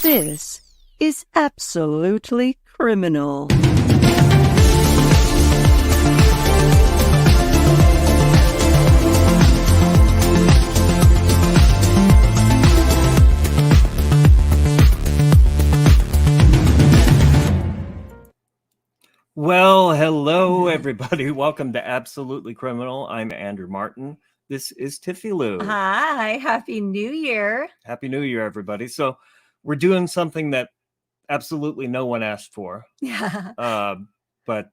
This is absolutely criminal. Well, hello, everybody. Welcome to Absolutely Criminal. I'm Andrew Martin. This is Tiffie Lou. Hi, Happy New Year. Happy New Year, everybody. So we're doing something that absolutely no one asked for. Yeah. But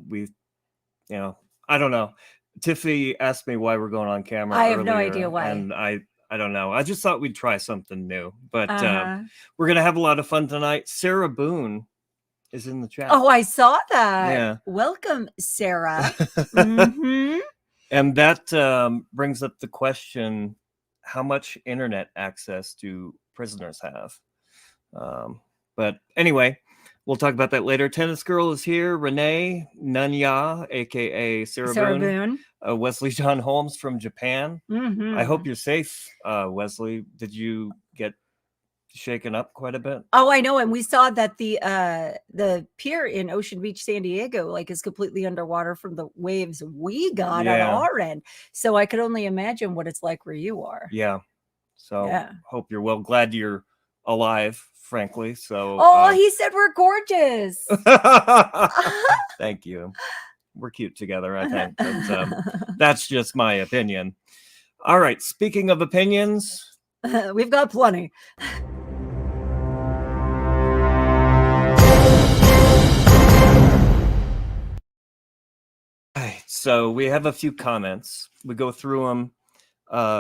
we, I don't know. Tiffie asked me why we're going on camera I have earlier, no idea why. And I don't know. I just thought we'd try something new. But we're going to have a lot of fun tonight. Sarah Boone is in the chat. Oh, I saw that. Yeah. Welcome, Sarah. Mm-hmm. And that brings up the question, how much internet access do prisoners have? But anyway, we'll talk about that later. Tennis Girl is here. Renee Nunya, a.k.a. Sarah Boone. Wesley John Holmes from Japan. Mm-hmm. I hope you're safe, Wesley. Did you get shaken up quite a bit? Oh, I know. And we saw that the pier in Ocean Beach, San Diego, is completely underwater from the waves we got on our end. So I could only imagine what it's like where you are. Yeah. So hope you're well. Glad you're alive, frankly. So he said we're gorgeous. Thank you. We're cute together, I think. But, that's just my opinion. All right. Speaking of opinions, we've got plenty. So we have a few comments. We go through them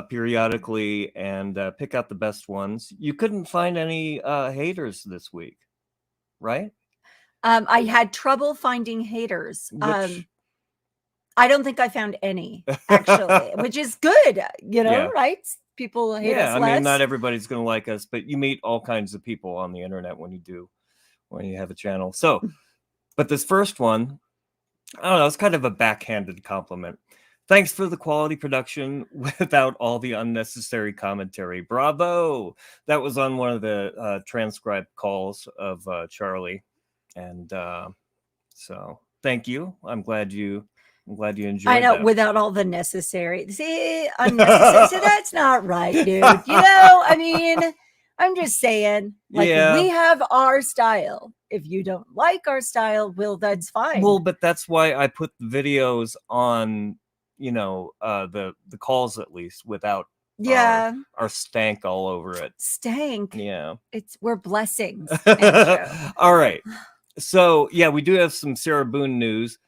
periodically and pick out the best ones. You couldn't find any haters this week, right? I had trouble finding haters. I don't think I found any, actually, which is good, right? People hate us less. I mean, not everybody's going to like us, but you meet all kinds of people on the internet when you have a channel. So, but this first one, I don't know, it's kind of a backhanded compliment. Thanks for the quality production without all the unnecessary commentary. Bravo! That was on one of the transcribed calls of Charlie. And so thank you. I'm glad you enjoyed I know, that. without all the necessary. See, unnecessary. So that's not right, dude. I mean, I'm just saying, we have our style. If you don't like our style, well, that's fine. Well, but that's why I put the videos on, the calls at least without our stank all over it. Stank? Yeah. We're blessings. All right. So, we do have some Sarah Boone news.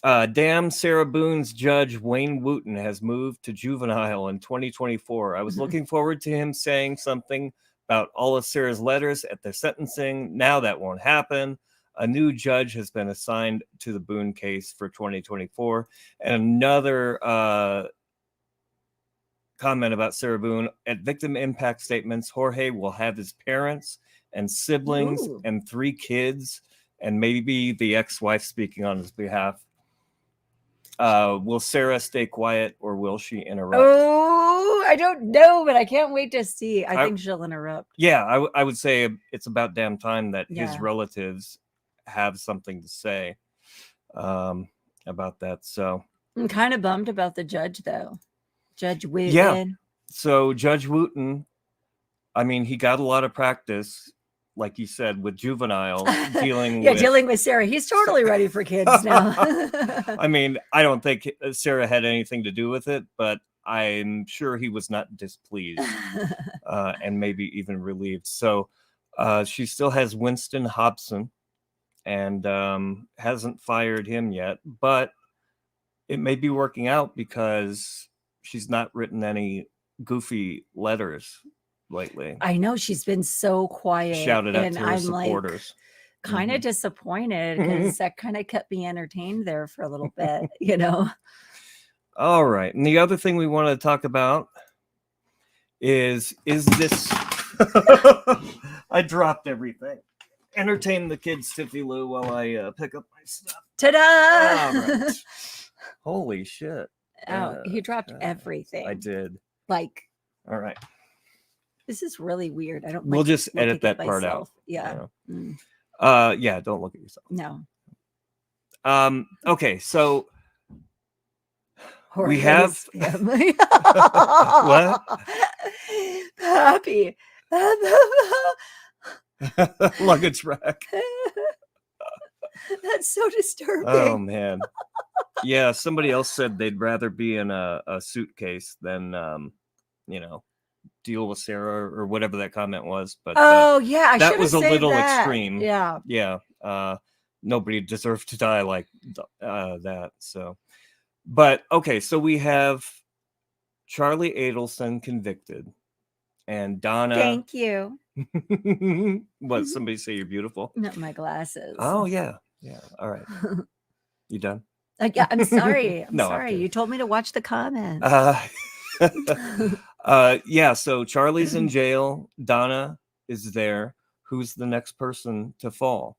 Damn Sarah Boone's judge Wayne Wooten has moved to juvenile in 2024. I was looking forward to him saying something about all of Sarah's letters at their sentencing. Now that won't happen. A new judge has been assigned to the Boone case for 2024. And another comment about Sarah Boone. At victim impact statements, Jorge will have his parents and siblings and 3 kids, and maybe the ex-wife speaking on his behalf. Will Sarah stay quiet or will she interrupt? Oh, I don't know, but I can't wait to see. I think she'll interrupt. Yeah, I would say it's about damn time that his relatives have something to say about that. So I'm kind of bummed about the judge, though. Judge Wooten. Yeah. So Judge Wooten, I mean, he got a lot of practice, like you said, with juvenile dealing with Sarah. He's totally ready for kids now. I mean, I don't think Sarah had anything to do with it, but I'm sure he was not displeased and maybe even relieved. So she still has Winston Hobson and hasn't fired him yet, but it may be working out because she's not written any goofy letters lately. I know, she's been so quiet. Shouted out to her supporters. Kind of disappointed because that kind of kept me entertained there for a little bit, All right. And the other thing we wanted to talk about is this I dropped everything. Entertain the kids, Tiffie Lou, while I pick up my stuff. Ta-da! All right. Holy shit. Oh, he dropped everything. I did. Like. All right. This is really weird. I don't. We'll like just edit looking at that part out. myself. Yeah. You know? Yeah, don't look at yourself. No. Okay, so we Horrendous have family. What? Happy. Luggage rack. That's so disturbing. Oh man. Yeah, somebody else said they'd rather be in a suitcase than you know, deal with Sarah or whatever that comment was. But yeah, I that was a little that. extreme. Yeah. Yeah. Nobody deserved to die like that. So, but okay, so we have Charlie Adelson convicted, and Donna. Thank you. What? Somebody say you're beautiful? Not my glasses. Oh yeah. All right. You done? Yeah, I'm sorry. I'm No, I'm sorry. kidding. You told me to watch the comments. Yeah. So Charlie's in jail. Donna is there. Who's the next person to fall?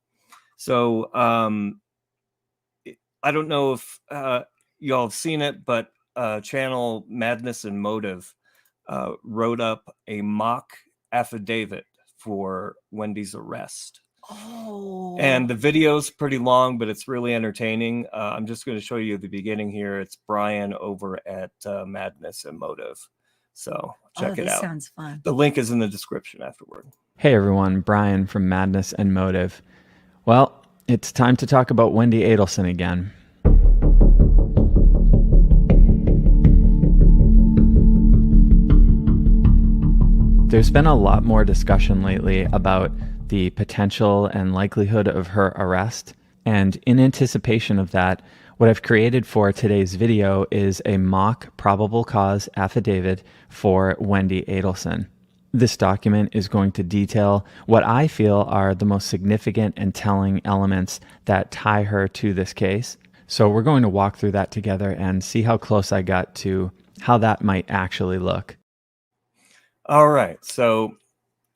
So I don't know if y'all have seen it, but channel Madness and Motive wrote up a mock affidavit for Wendy's arrest. Oh. And the video's pretty long, but it's really entertaining. I'm just going to show you the beginning here. It's Brian over at Madness and Motive. So check it out. Sounds fun. The link is in the description afterward. Hey everyone, Brian from Madness and Motive. Well, it's time to talk about Wendy Adelson again. There's been a lot more discussion lately about the potential and likelihood of her arrest, and in anticipation of that, what I've created for today's video is a mock probable cause affidavit for Wendy Adelson. This document is going to detail what I feel are the most significant and telling elements that tie her to this case. So we're going to walk through that together and see how close I got to how that might actually look. All right, so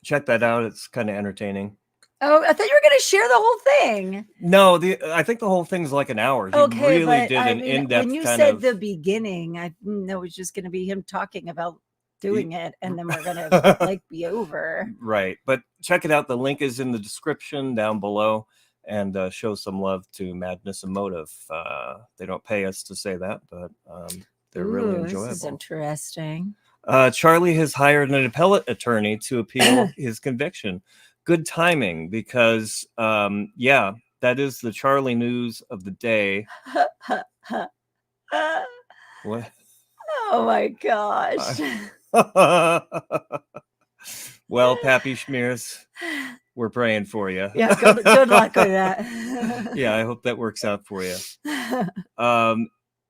check that out. It's kind of entertaining. Oh, I thought you were going to share the whole thing. No, I think the whole thing's like an hour. He really did an in-depth when you kind said of the beginning, I know it was just going to be him talking about doing it, and then we're going to like be over. Right, but check it out. The link is in the description down below, and show some love to Madness and Motive. They don't pay us to say that, but they're really enjoyable. This is interesting. Charlie has hired an appellate attorney to appeal his conviction. Good timing, because yeah, that is the Charlie news of the day. What? Oh my gosh. Well, Pappy Schmears, we're praying for you. Yeah, good luck with that. Yeah, I hope that works out for you.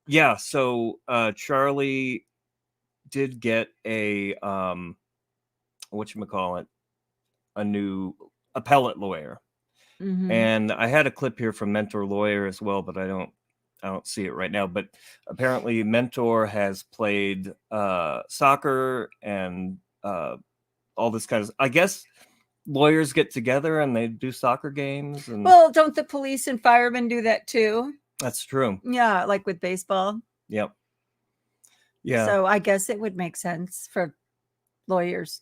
Yeah, so Charlie did get a whatchamacallit, a new appellate lawyer. Mm-hmm. And I had a clip here from Mentor Lawyer as well, but I don't see it right now. But apparently Mentor has played soccer and all this kind of, I guess lawyers get together and they do soccer games. And well, don't the police and firemen do that too? That's true. Yeah, like with baseball. Yep. Yeah. So I guess it would make sense for lawyers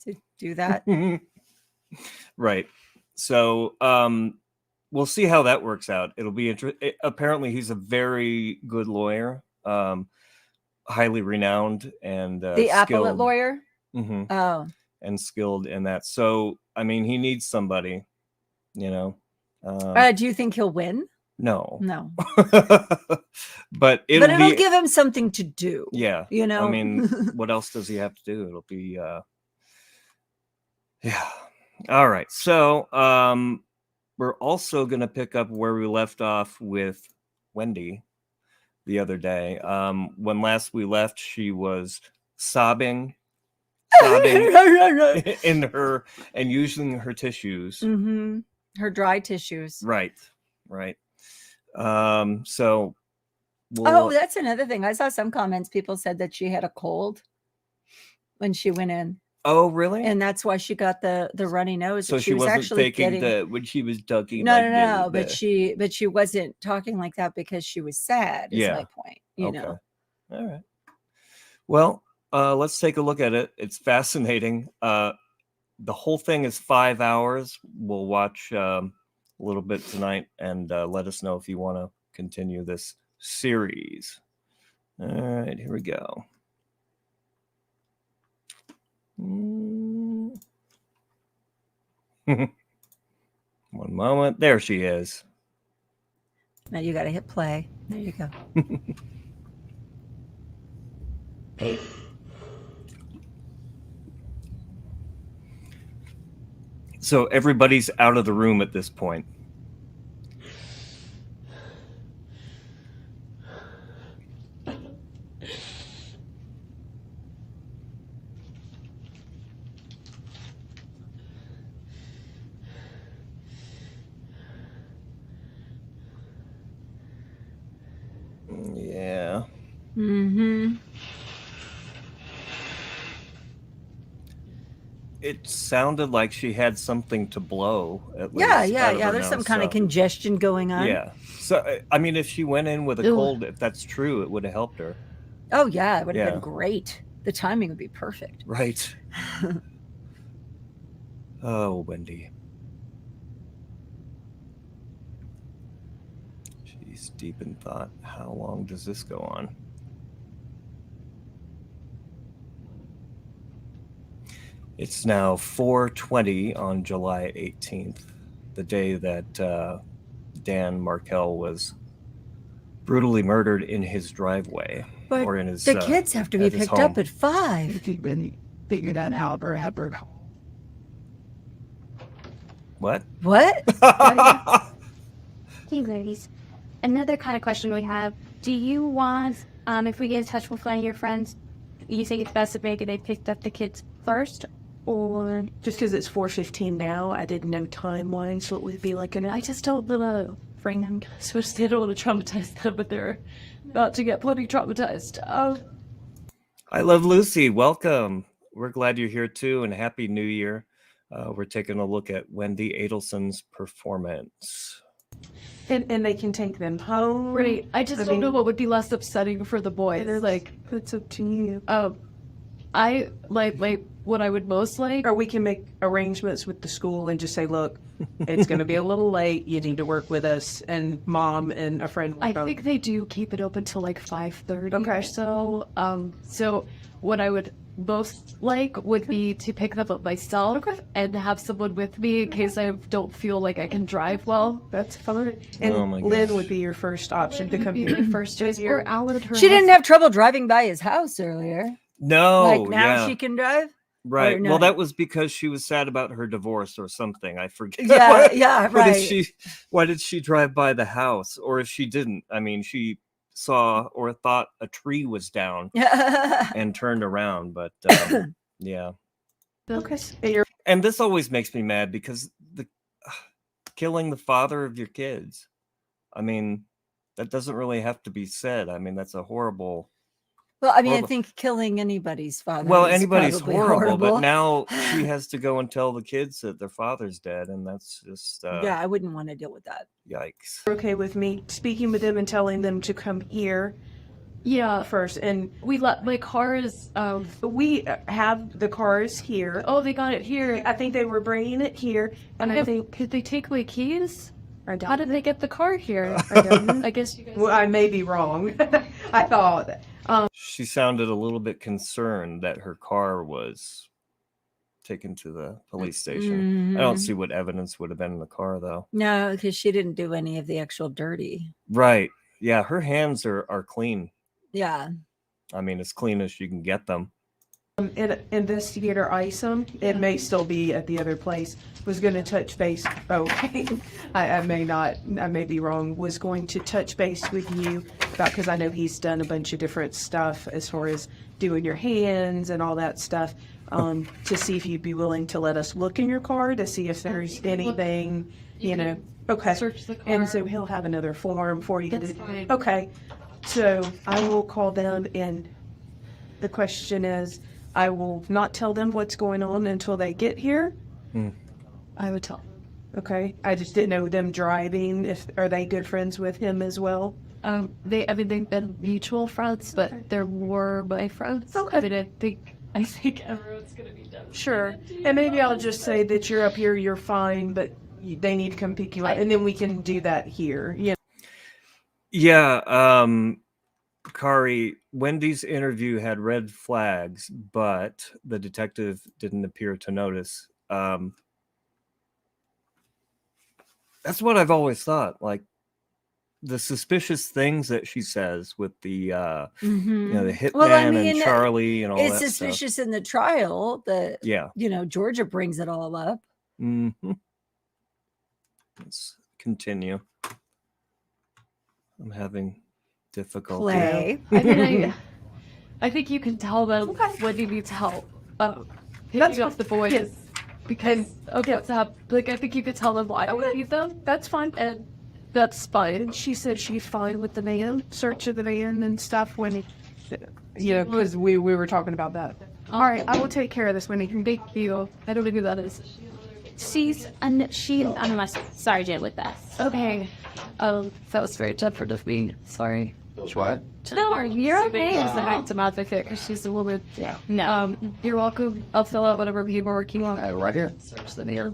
to do that. Right. So we'll see how that works out. It'll be interesting. Apparently he's a very good lawyer, highly renowned, and the appellate lawyer. Mm-hmm. Oh, and skilled in that. So I mean, he needs somebody, you know. do you think he'll win? No. But it'll give him something to do. Yeah. You know, I mean, what else does he have to do? It'll be yeah. All right. So we're also going to pick up where we left off with Wendy the other day. When last we left, she was sobbing in her and using her tissues. Mm-hmm. Her dry tissues. Right. So that's another thing. I saw some comments. People said that she had a cold when she went in. Oh, really? And that's why she got the runny nose. So she was wasn't actually faking when she was ducking. No. But she wasn't talking like that because she was sad. Is my point. You know. All right. Well, let's take a look at it. It's fascinating. The whole thing is 5 hours. We'll watch a little bit tonight and let us know if you want to continue this series. All right, here we go. One moment. There she is. Now you got to hit play. There you go. So everybody's out of the room at this point. Yeah. Mm-hmm. It sounded like she had something to blow. At least Yeah. There's some kind of congestion going on. Yeah. So, I mean, if she went in with a cold, if that's true, it would have helped her. Oh, yeah. It would have been great. The timing would be perfect. Right. Oh, Wendy. She's deep in thought. How long does this go on? It's now 4:20 on July 18th, the day that Dan Markel was brutally murdered in his driveway. But or in his, the kids have to be picked up at 5. If you've been figured out how to have her. What? Hey, ladies. Another kind of question we have. Do you want, if we get in touch with one of your friends, you think it's best that maybe they picked up the kids first? Or Just because it's 4:15 now, I didn't know time-wise, so it would be like I just don't want to bring them, so they don't want to traumatize them, but they're about to get plenty traumatized. I love Lucy. Welcome. We're glad you're here too, and Happy New Year. We're taking a look at Wendy Adelson's performance. And they can take them home. Right. I just don't know what would be less upsetting for the boys. They're like, it's up to you. I like what I would most like. Or we can make arrangements with the school and just say, look, it's going to be a little late. You need to work with us. And mom and a friend will I come. think they do keep it open till like 5:30 Okay. or so. So what I would most like would be to pick them up myself and have someone with me in case I don't feel like I can drive well. That's fine. And Oh my Lynn gosh. would be your first option to Would come be here. my first choice. Or Al at her She didn't house. have trouble driving by his house earlier. No, Like now yeah. she can drive? Right. or Well, not? that was because she was sad about her divorce or something. I forget. Yeah, right. Why did she drive by the house? Or if she didn't, I mean, she saw or thought a tree was down and turned around. But yeah. Okay. And you're And this always makes me mad because killing the father of your kids. I mean, that doesn't really have to be said. I mean, that's a horrible. Well, I mean, Horrible. I think killing anybody's father. Well, is anybody's probably horrible, but now she has to go and tell the kids that their father's dead, and that's just yeah, I wouldn't want to deal with that. yikes. okay with me speaking with them and telling them to come here Yeah. first. And We let my cars. we have the cars here. Oh, they got it here. I think they were bringing it here. And I think Could they take my keys? I don't How did they get the car here? I don't know. I guess you guys. Well, I may be wrong. I thought. She sounded a little bit concerned that her car was taken to the police station. I don't see what evidence would have been in the car, though. No, because she didn't do any of the actual dirty. Right. Yeah, her hands are clean. Yeah. I mean, as clean as you can get them. Investigator Isom, it may still be at the other place, was going to touch base. Oh, I may be wrong, was going to touch base with you about, because I know he's done a bunch of different stuff as far as doing your hands and all that stuff, to see if you'd be willing to let us look in your car to see if there's anything, Okay. Search the car. And so he'll have another form for you. That's fine. Okay. So I will call them, and the question is, I will not tell them what's going on until they get here. I would tell. Okay. I just didn't know them driving. Are they good friends with him as well? they've been mutual friends, but they're more my friends. Okay. I think everyone's gonna be done. Sure. And maybe I'll just say that you're up here, you're fine, but they need to come pick you up, and then we can do that here. Yeah. Yeah, Kari, Wendy's interview had red flags, but the detective didn't appear to notice. That's what I've always thought. Like the suspicious things that she says with the you know, the hitman and Charlie and all that. It's suspicious stuff. in the trial that Yeah. you know, Georgia brings it all up. Let's continue. I'm having difficulty. Play. I think you can tell them when you need help. That's off the boys. Because like I think you could tell them why I would need them. That's fine, and that's fine. And she said she's fine with the van, search of the van and stuff when because we were talking about that. All right, I will take care of this, Wendy. Big deal. I don't know who that is. I'm not sorry, Jen, with that. Okay. That was very tempered of me. Sorry. What? No, you're okay. It's the back to mouth because she's a woman. Yeah. No. You're welcome. I'll fill out whatever people are working on. Right here. Search the mirror.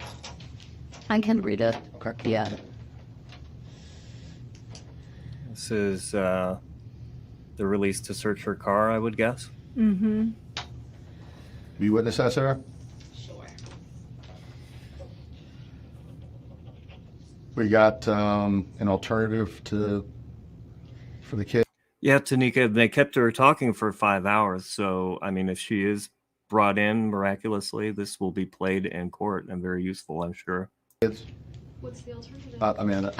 I can read it. Okay. Yeah. This is the release to search her car, I would guess. You witness that, Sarah? Sure. We got an alternative for the kid. Yeah, Tanika, they kept her talking for 5 hours. So, I mean, if she is brought in miraculously, this will be played in court and very useful, I'm sure. Kids. What's the alternative? Amanda.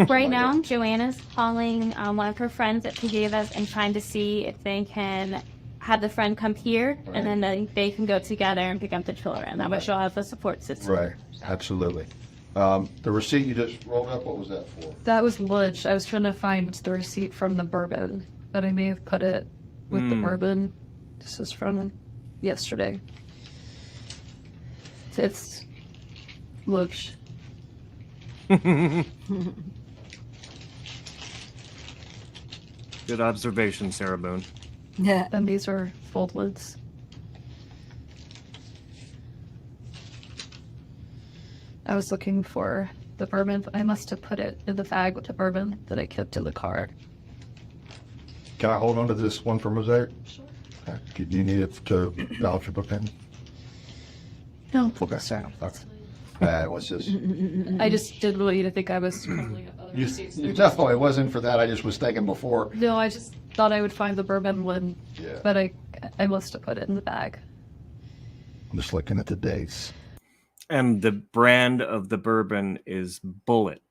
Right now, Joanna's calling one of her friends that she gave us and trying to see if they can have the friend come here, and then they can go together and pick up the children. That way she'll have a support system. Right. Absolutely. The receipt you just rolled up, what was that for? That was lunch. I was trying to find the receipt from the bourbon, but I may have put it with the bourbon. This is from yesterday. It's lunch. Good observation, Sarah Boone. Yeah. And these are fold lids. I was looking for the bourbon. I must have put it in the bag with the bourbon that I kept in the car. Can I hold on to this one for Mosaic? Sure. Do you need it to vouch for pen? No, Okay. sorry. What's this? I just didn't want you to think I was scrambling up other You receipts. definitely wasn't for that. I just was thinking before. No, I just thought I would find the bourbon one, Yeah. but I must have put it in the bag. I'm just looking at the dates. And the brand of the bourbon is Bullet,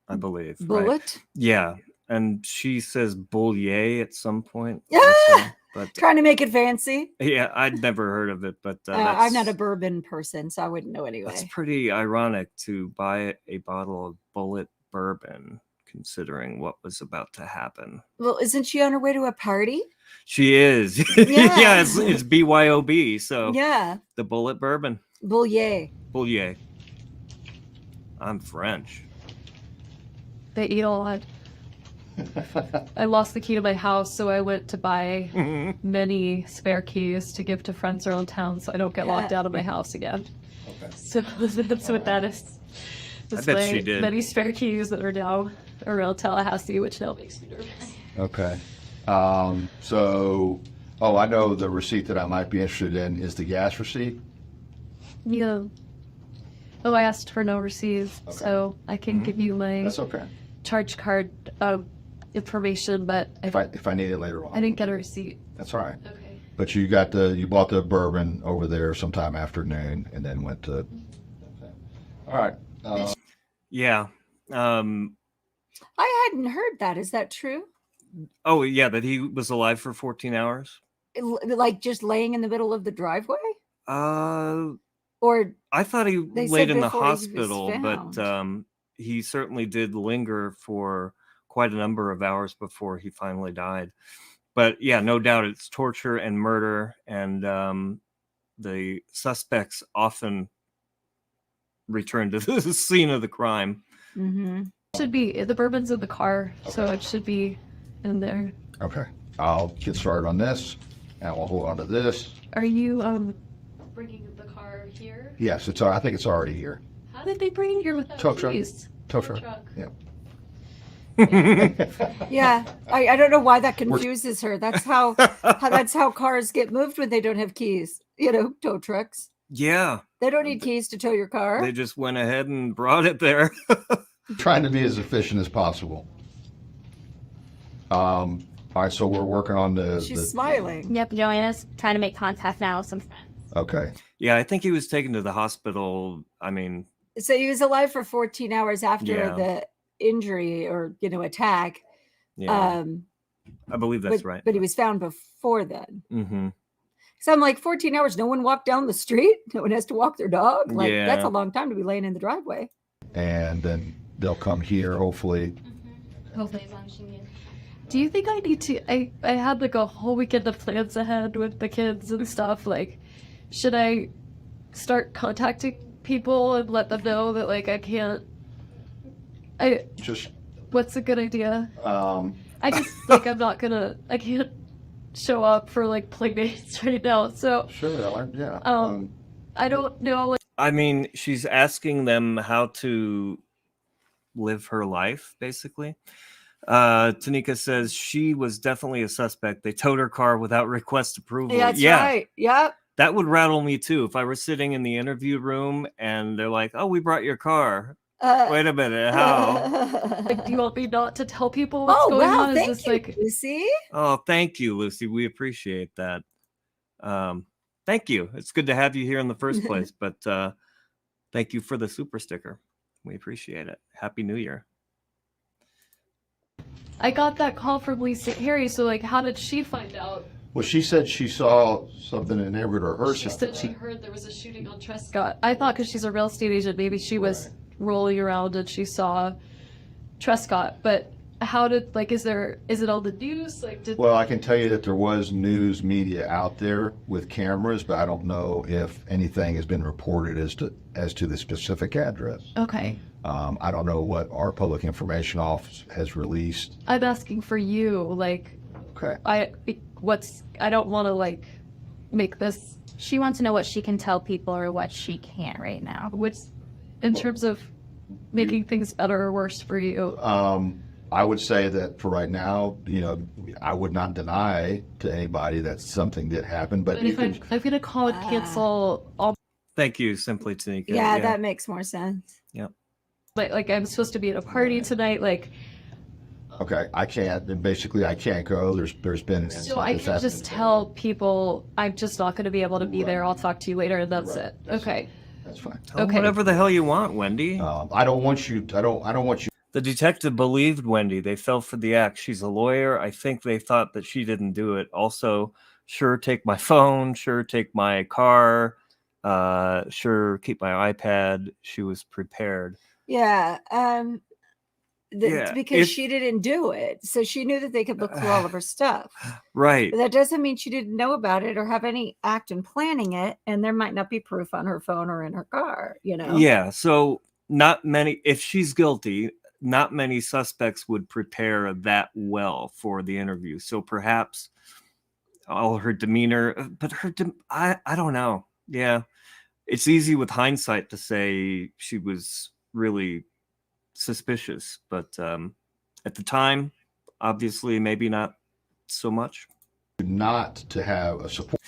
I believe. right? Bullet. Yeah. And she says Boulier at some point. Ah! But Trying to make it fancy. yeah, I'd never heard of it, but I'm not a bourbon person, so I wouldn't know anyway. that's pretty ironic to buy a bottle of Bullet bourbon, considering what was about to happen. Well, isn't she on her way to a party? She is. Yeah. Yeah, it's BYOB. So Yeah. the Bullet bourbon. Boulier. Boulier. I'm French. They eat a lot. I lost the key to my house, so I went to buy many spare keys to give to friends around town so I don't get locked out of my house again. Okay. So what that is. I bet she did. Many spare keys that are now around Tallahassee, which now makes me nervous. Okay. I know the receipt that I might be interested in is the gas receipt. Yeah. Oh, I asked for no receipts, Okay. so I can give you my That's okay. charge card information, but If I need it later on. I didn't get a receipt. That's all right. Okay. But you bought the bourbon over there sometime afternoon and then went to. Okay. All right. Yeah. I hadn't heard that. Is that true? Oh, yeah, that he was alive for 14 hours. Like just laying in the middle of the driveway? Or I thought he They laid said in the before he was hospital, but he certainly did linger for quite a number of hours before he finally died. But yeah, no doubt it's torture and murder, and the suspects often return to the scene of the crime. Should be the bourbon's in the car, so it should be in there. Okay. I'll get started on this, and we'll hold on to this. Are you bringing the car here? Yes, I think it's already here. How did they bring it here without Tow truck. keys? Tow truck. Yeah. Yeah, I don't know why that confuses her. That's how cars get moved when they don't have keys. Tow trucks. Yeah. They don't need keys to tow your car. They just went ahead and brought it there. Trying to be as efficient as possible. All right, so we're working on She's smiling. Yep, Joanna's trying to make contact now with some friends. Okay. Yeah, I think he was taken to the hospital. I mean, So he was alive for 14 hours after Yeah. the injury or attack. yeah, I believe that's but, right. But he was found before then. Mm-hmm. So I'm like, 14 hours, no one walked down the street. No one has to walk their dog. Like that's Yeah. a long time to be laying in the driveway. And then they'll come here, hopefully. Hopefully, as long as she can. Do you think I need to? I had like a whole weekend of plans ahead with the kids and stuff. Like, should I start contacting people and let them know that like I can't? Just, What's a good idea? um, I just like I can't show up for like play dates right now. So sure, yeah. I don't know. Like, I mean, she's asking them how to live her life, basically. Tanika says she was definitely a suspect. They towed her car without request approval. Yeah, that's yeah, right. Yep. that would rattle me too. If I were sitting in the interview room and they're like, "Oh, we brought your car." Wait a minute, how? do you want me not to tell people what's Oh going wow! on? Is Thank this you, like Lucy. Oh, thank you, Lucy. We appreciate that. Thank you. It's good to have you here in the first place. But thank you for the super sticker. We appreciate it. Happy New Year. I got that call from Lisa Harry, so like how did she find out? Well, she said she saw something in Everett or heard She something. said she heard there was a shooting on Trescott. I thought because she's a real estate agent, maybe she was rolling around and she saw Trescott. But how did like is it on the news? Like did Well, I can tell you that there was news media out there with cameras, but I don't know if anything has been reported as to the specific address. okay. I don't know what our public information office has released. I'm asking for you, like Okay. I don't want to like make this She wants to know what she can tell people or what she can't right now. which in terms of making things better or worse for you. I would say that for right now, I would not deny to anybody that something did happen, but But if I'm gonna call and cancel all Thank you, Simply Tanika. Yeah, that makes more sense. like I'm supposed to be at a party tonight, like okay, I can't. And basically, I can't go. There's been. so I can just tell people I'm just not gonna be able to be there. I'll talk to you later and that's it. Okay. That's fine. Tell 'em Okay. whatever the hell you want, Wendy. I don't want you. I don't want you. The detective believed Wendy. They fell for the act. She's a lawyer. I think they thought that she didn't do it. Also, sure, take my phone. Sure, take my car. Sure, keep my iPad. She was prepared. Yeah. Yeah, Because if- she didn't do it. So she knew that they could look through all of her stuff. Right. But that doesn't mean she didn't know about it or have any act in planning it. And there might not be proof on her phone or in her car, Yeah. So not many. If she's guilty, not many suspects would prepare that well for the interview. So perhaps all her demeanor, but I don't know. Yeah. It's easy with hindsight to say she was really suspicious, but at the time, obviously, maybe not so much. Not to have a support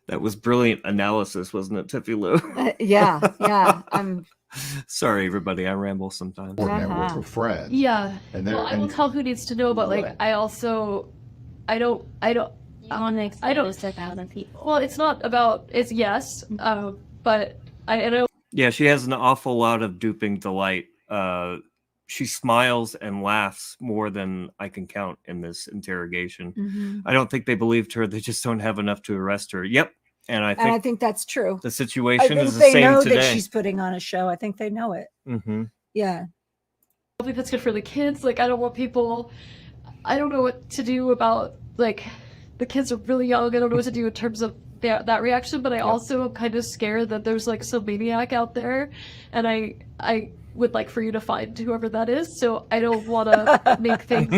That was brilliant analysis, wasn't it, Tiffie Lou? Yeah. I'm Sorry, everybody. I ramble sometimes. network of friends. Yeah. And Well, I will tell who needs to know, but like Right. I also I don't I want to expose to 1,000 people. well it's not about it's yes, but I know Yeah, she has an awful lot of duping delight. She smiles and laughs more than I can count in this interrogation. I don't think they believed her. They just don't have enough to arrest her. Yep. And I and I think think that's true. the I situation think is the they same know today. that she's putting on a show. I think they know it. Mm-hmm. Yeah. I think that's good for the kids. Like I don't want people I don't know what to do about like the kids are really young. I don't know what to do in terms of that reaction, but I also am kind of scared that there's like some maniac out there, and I would like for you to find whoever that is. So I don't want to make things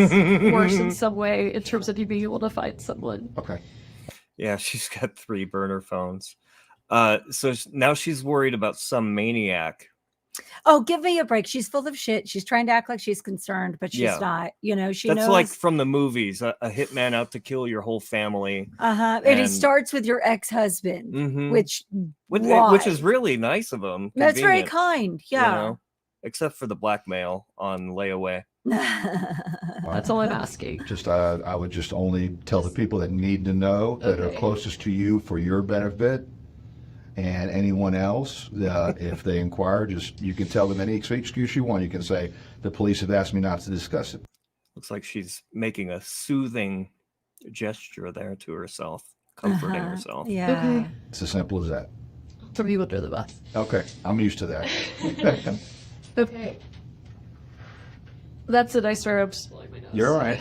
worse in some way in terms of you being able to find someone. Okay. Yeah, she's got 3 burner phones. So now she's worried about some maniac. Oh, give me a break. She's full of shit. She's trying to act like she's concerned, but she's Yeah. not. You know, she That's knows. like from the movies, a hitman out to kill your whole family. And it starts with your ex-husband, Mhm. which Which is really nice of him. that's very convenient, kind. you Yeah. know, except for the blackmail on layaway. That's all I'm asking. Just I would just only tell the people that need to know that are Okay. closest to you for your benefit, and anyone else if they inquire, just you can tell them any excuse you want. You can say the police have asked me not to discuss it. Looks like she's making a soothing gesture there to herself, comforting herself. Yeah. Okay. It's as simple as that. Throw you under the bus. Okay, I'm used to that. Okay. That's it. I swear I'm just blowing my nose. You're all right.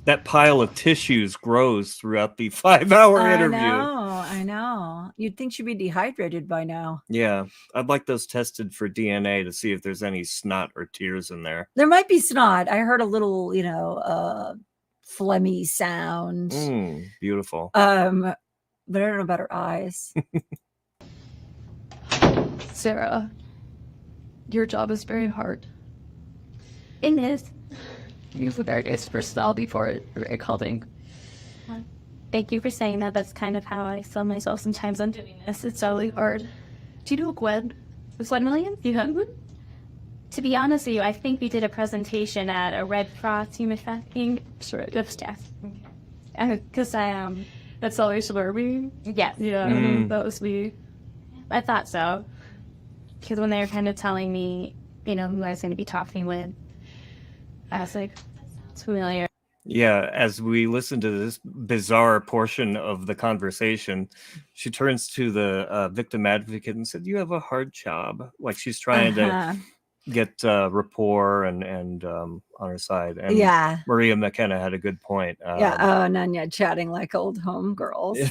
That pile of tissues grows throughout the 5-hour interview. I know. You'd think she'd be dehydrated by now. Yeah, I'd like those tested for DNA to see if there's any snot or tears in there. There might be snot. I heard a little, phlegmy sound. Beautiful. But I don't know about her eyes. Sarah, your job is very hard. It is. You have a very nice personality for it. You're very calming. Thank you for saying that. That's kind of how I feel myself sometimes on doing this. It's really hard. Do you know Gwen? With 1 million? You had one? To be honest with you, I think we did a presentation at a Red Cross human trafficking Sure. gift staff. Because That's Salvation Army? yeah, Yeah, that was me. I thought so. Because when they were kind of telling me, who I was going to be talking with, I was like, it's familiar. Yeah, as we listen to this bizarre portion of the conversation, she turns to the victim advocate and said, "You have a hard job." Like she's trying to get rapport and on her side. And Yeah. Maria McKenna had a good point. Nanya chatting like old homegirls.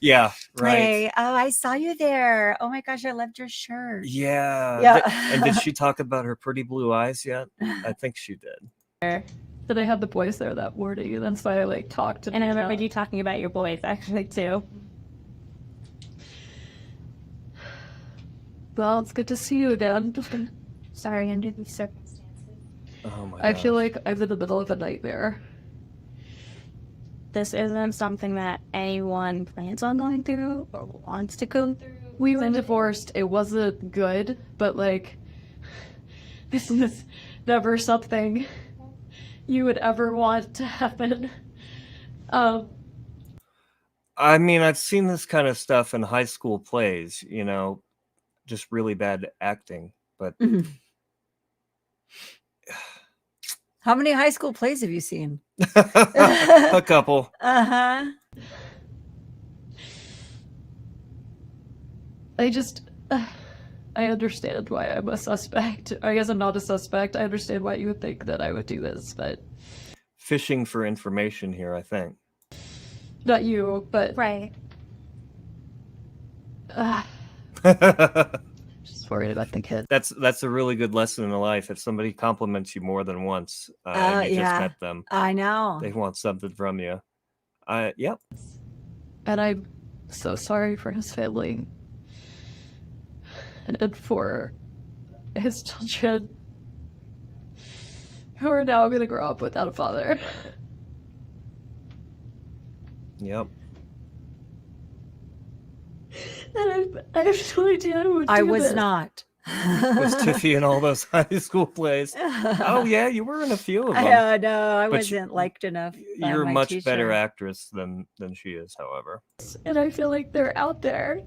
Yeah, right. Hey, I saw you there. Oh my gosh, I loved your shirt. Yeah. Yeah. And did she talk about her pretty blue eyes yet? I think she did. Did I have the boys there that morning? That's why I talked to And I them. remember you talking about your boys actually too. Well, it's good to see you again. Sorry, under these circumstances. Oh my I feel gosh. like I'm in the middle of a nightmare. This isn't something that anyone plans on going through or wants to go through. We've been divorced. It wasn't good, but this is never something you would ever want to happen. I mean, I've seen this kind of stuff in high school plays, just really bad acting. But How many high school plays have you seen? a couple. Uh-huh. I understand why I'm a suspect. I guess I'm not a suspect. I understand why you would think that I would do this, but Fishing for information here, I think. not you, but Right. just worried about the kid. That's a really good lesson in life. If somebody compliments you more than once, and you just Yeah. met them, I know. they want something from you. Yep. And I'm so sorry for his family. And for his children who are now going to grow up without a father. Yep. And I have no idea who would do I was this. not. Was Tiffie in all those high school plays? Oh yeah, you were in a few of them. No, I But wasn't liked enough. by You're a my much teacher. better actress than she is, however. And I feel like they're out there.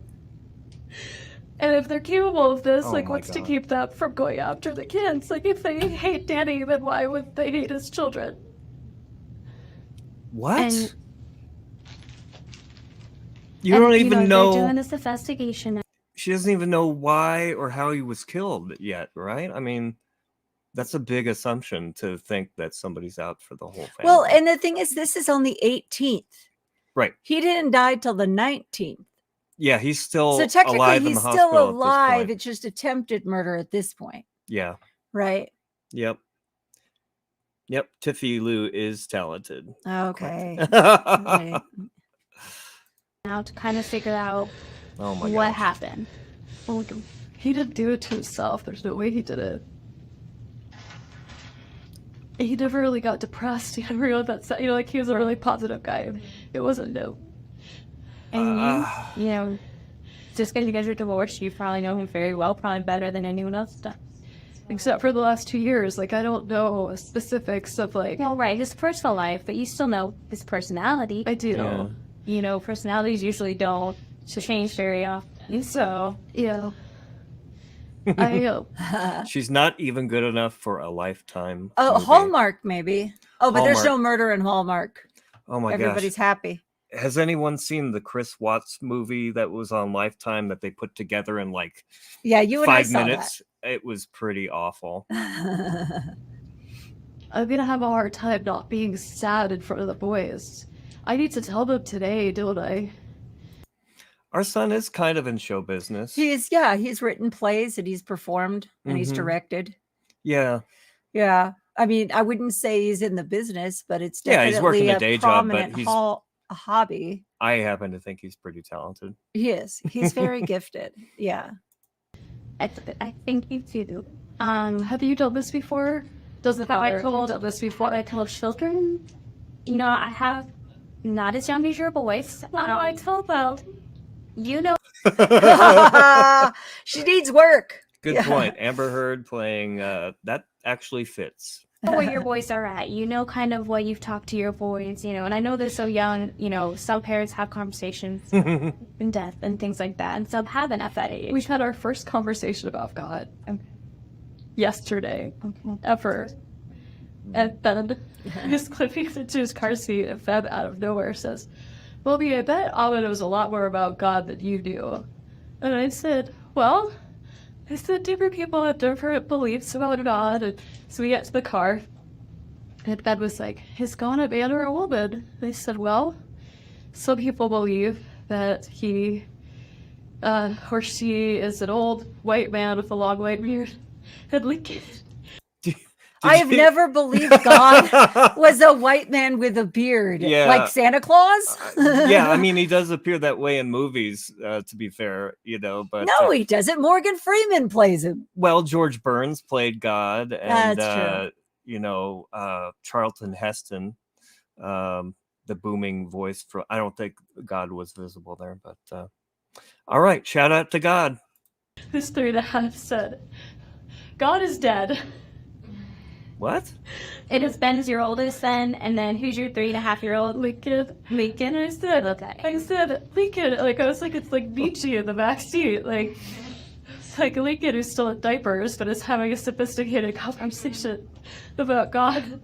And if they're capable of this, Oh my what's to God. keep them from going after the kids? If they hate Danny, then why would they hate his children? What? And- you don't And, even they're know. doing this investigation. She doesn't even know why or how he was killed yet, right? I mean, That's a big assumption to think that somebody's out for the whole family. Well, and the thing is, this is on the 18th. Right. He didn't die till the 19th. Yeah, he's still So technically, alive in he's the hospital still at this alive. point. It's just attempted murder at this point. Yeah. Right. Yep. Tiffie Lou is talented. Okay. Right. Now to kind of figure out Oh my what gosh. happened. He didn't do it to himself. There's no way he did it. He never really got depressed. He never got that, like he was a really positive guy. It wasn't no. And you know, just because you guys are divorced, you probably know him very well, probably better than anyone else does. Except for the last 2 years. Like, I don't know specifics of, like... Well, right, his personal life, but you still know his personality. I do. Yeah. You know, personalities usually don't change very often. So, Yeah. She's not even good enough for a Lifetime. Oh, movie. Hallmark, maybe. Oh, but there's no Hallmark. murder in Hallmark. Oh my Everybody's gosh. happy. Has anyone seen the Chris Watts movie that was on Lifetime that they put together in like Yeah, you and I 5 saw minutes? It was pretty awful. that. I'm gonna have a hard time not being sad in front of the boys. I need to tell them today, don't I? Our son is kind of in show business. He's written plays and he's performed and he's Mhm. directed. Yeah. Yeah. I mean, I wouldn't say he's in the business, but it's Yeah, definitely he's working a a day job, but prominent he's- a hobby. I happen to think he's pretty talented. He is. He's very gifted. Yeah. I think you do. Have you done this before? Doesn't How I matter. told- Done this before? What I tell children, you know, I have not as young as your boys. I tell them, you know, She needs work. Good Yeah. point. Amber Heard playing that actually fits. where your boys are at. You know kind of what you've talked to your boys, you know, and I know they're so young, you know, some parents have conversations in death and things like that, and some haven't at that age. We've had our first conversation about God yesterday, ever. And then he's clipping into his car seat, and Feb out of nowhere says, "Bobby, I bet Alma knows a lot more about God than you do." And I said, "Well," I said, "different people have different beliefs about God." And so we get to the car, and Feb was like, "Is God a man or a woman?" And I said, "Well, some people believe that he or she is an old white man with a long white beard." And Lincoln, I have never believed God was a white man with a beard. Yeah. Like Santa Claus? Yeah, I mean, he does appear that way in movies, to be fair, you know, but No, he doesn't. Morgan Freeman plays him. well, George Burns played God, and That's you know, Charlton Heston, the booming voice for. I don't think God was visible there, but all right, shout out to God. who's 3.5, said, "God is dead." What? It is Ben's your oldest son, and then who's your 3.5-year-old? Lincoln, I said, okay. Lincoln, like, I was like, it's like Nietzsche in the backseat, like, it's like Lincoln who's still in diapers, but is having a sophisticated conversation about God.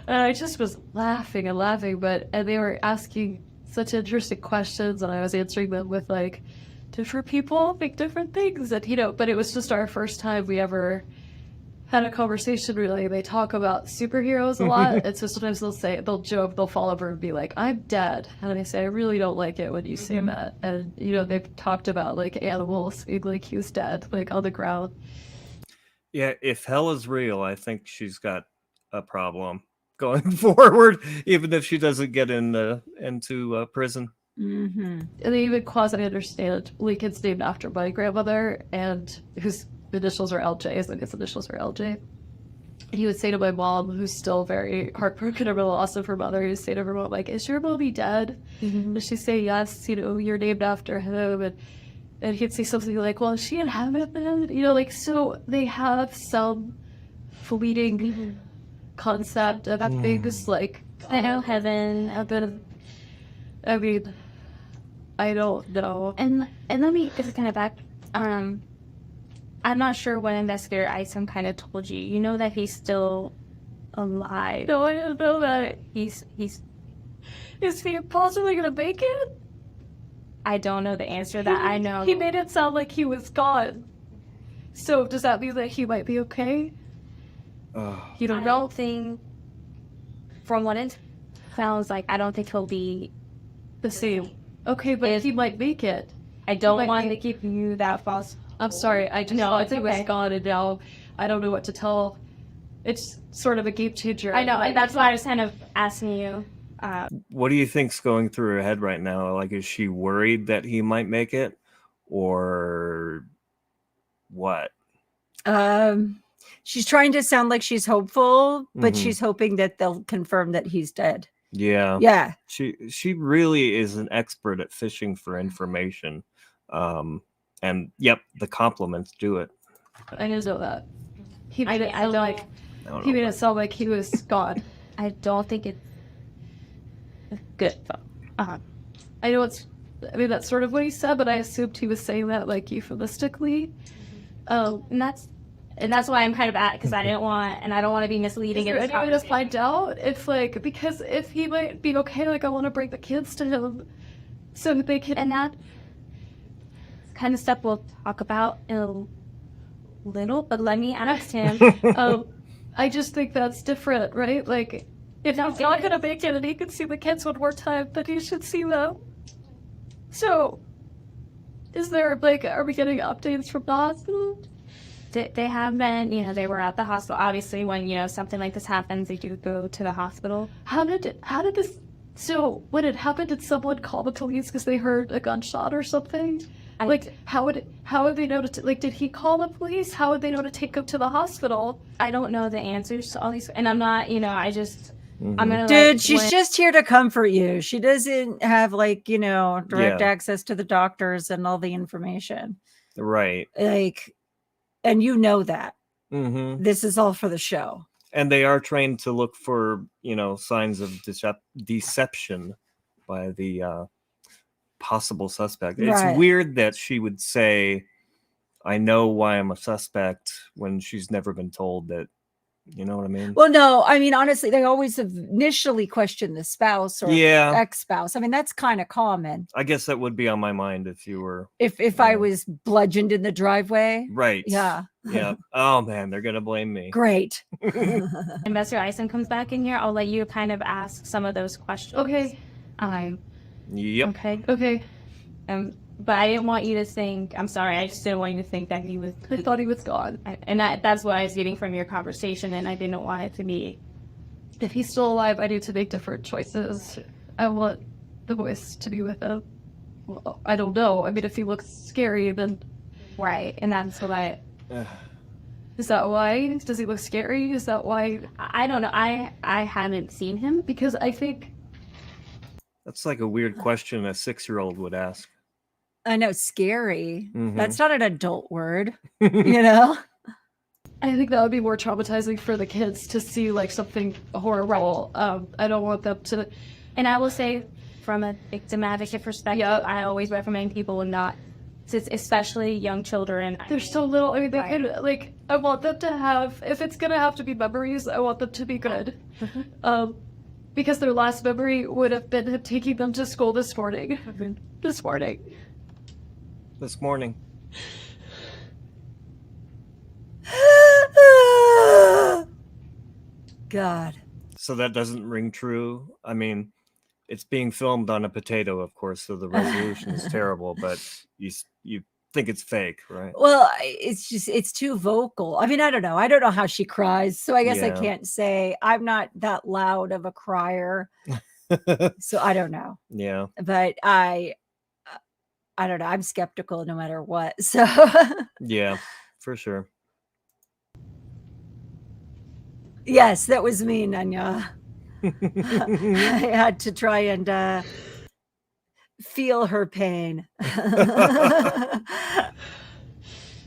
And I just was laughing and laughing, and they were asking such interesting questions, and I was answering them with, like, different people think different things, and, you know, but it was just our first time we ever had a conversation. Really, they talk about superheroes a lot, and so sometimes they'll joke, they'll fall over and be like, "I'm dead," and I say, "I really don't like it when you say that." And you know, they've talked about like animals being like, "He's dead," like on the ground. Yeah, if hell is real, I think she's got a problem going forward, even if she doesn't get into prison. Mm-hmm. And they even quasi understand Lincoln's named after my grandmother, and whose initials are LJ, as his initials are LJ. He would say to my mom, who's still very heartbroken over the loss of her mother, he would say to her mom, like, "Is your mommy dead?" And she'd say, "Yes, you know, you're named after him." And he'd say something like, "Well, is she in heaven then?" You know, like, so they have some fleeting concept of things like, I know heaven. I mean, I don't know. And let me just kind of back. I'm not sure what investigator Isom kind of told you. You know that he's still alive. No, I don't know that. He's. Is he possibly gonna make it? I don't know the answer to that. I know. He made it sound like he was gone. So does that mean that he might be okay? You don't I know? don't think, from what it sounds like, I don't think he'll be The same. Okay, but he might make it. I don't might want to make- give you that false. I'm sorry. I just No, thought it's he was okay. gone, and now I don't know what to tell. It's sort of a game changer. I know, and that's why I was kind of asking you. What do you think's going through her head right now? Like, is she worried that he might make it, or what? She's trying to sound like she's hopeful, but Mhm. she's hoping that they'll confirm that he's dead. Yeah. Yeah. She really is an expert at fishing for information. And yep, the compliments do it. I didn't know that. He I made it don't sound like I don't he know made it about- sound like he was gone. I don't think it's good. I know it's. I mean, that's sort of what he said, but I assumed he was saying that like euphemistically. And that's why I'm kind of at, because I don't want to be misleading. Is there in this any way to conversation. find out if like, because if he might be okay, like I want to bring the kids to him so that they can. And that kind of stuff we'll talk about in a little, but let me ask him. I just think that's different, right? Like, if he's not gonna make it and he can see the kids one more time, then he should see them. So, is there like, are we getting updates from the hospital? They have been, they were at the hospital. Obviously, when, something like this happens, they do go to the hospital. How did this? So when it happened, did someone call the police because they heard a gunshot or something? How would they know to like? Did he call the police? How would they know to take him to the hospital? I don't know the answers to all these, and I'm not, I'm gonna. Dude, she's just here to comfort you. She doesn't have direct Yeah. access to the doctors and all the information. Right. And you know that. Mm-hmm. This is all for the show. And they are trained to look for, signs of deception by the possible suspect. Right. It's weird that she would say, I know why I'm a suspect, when she's never been told that. You know what I mean? Well, no, I mean, honestly, they always have initially questioned the spouse or Yeah. ex-spouse. I mean, that's kind of common. I guess that would be on my mind if you were If I was bludgeoned in the driveway. right. Yeah. Yeah. Oh man, they're gonna blame me. Great. Investor Ison comes back in here, I'll let you kind of ask some of those questions. Okay. Yep. Okay. But I didn't want you to think. I'm sorry. I just didn't want you to think that he was. I thought he was gone. That's what I was getting from your conversation, and I didn't want it to be. If he's still alive, I need to make different choices. I want the boys to be with him. Well, I don't know. I mean, if he looks scary, then Right, and that's what I. is that why? Does he look scary? Is that why? I don't know. I haven't seen him. Because I think That's like a weird question a 6-year-old would ask. I know, scary. Mhm. That's not an adult word, you know? I think that would be more traumatizing for the kids to see like something horrible. I don't want them to. And I will say, from a victim advocate perspective, Yeah. I always recommend people not, especially young children. They're so little. I mean, they Right. could, like, I want them to have, if it's gonna have to be memories, I want them to be good. Because their last memory would have been him taking them to school this morning. This morning. This morning. God. So that doesn't ring true. I mean, it's being filmed on a potato, of course, so the resolution is terrible, but you think it's fake, right? Well, it's too vocal. I mean, I don't know. I don't know how she cries. So I guess I Yeah. can't say. I'm not that loud of a crier. So I don't know. Yeah. But I don't know. I'm skeptical no matter what. So Yeah, for sure. yes, that was me, Nanya. I had to try and feel her pain.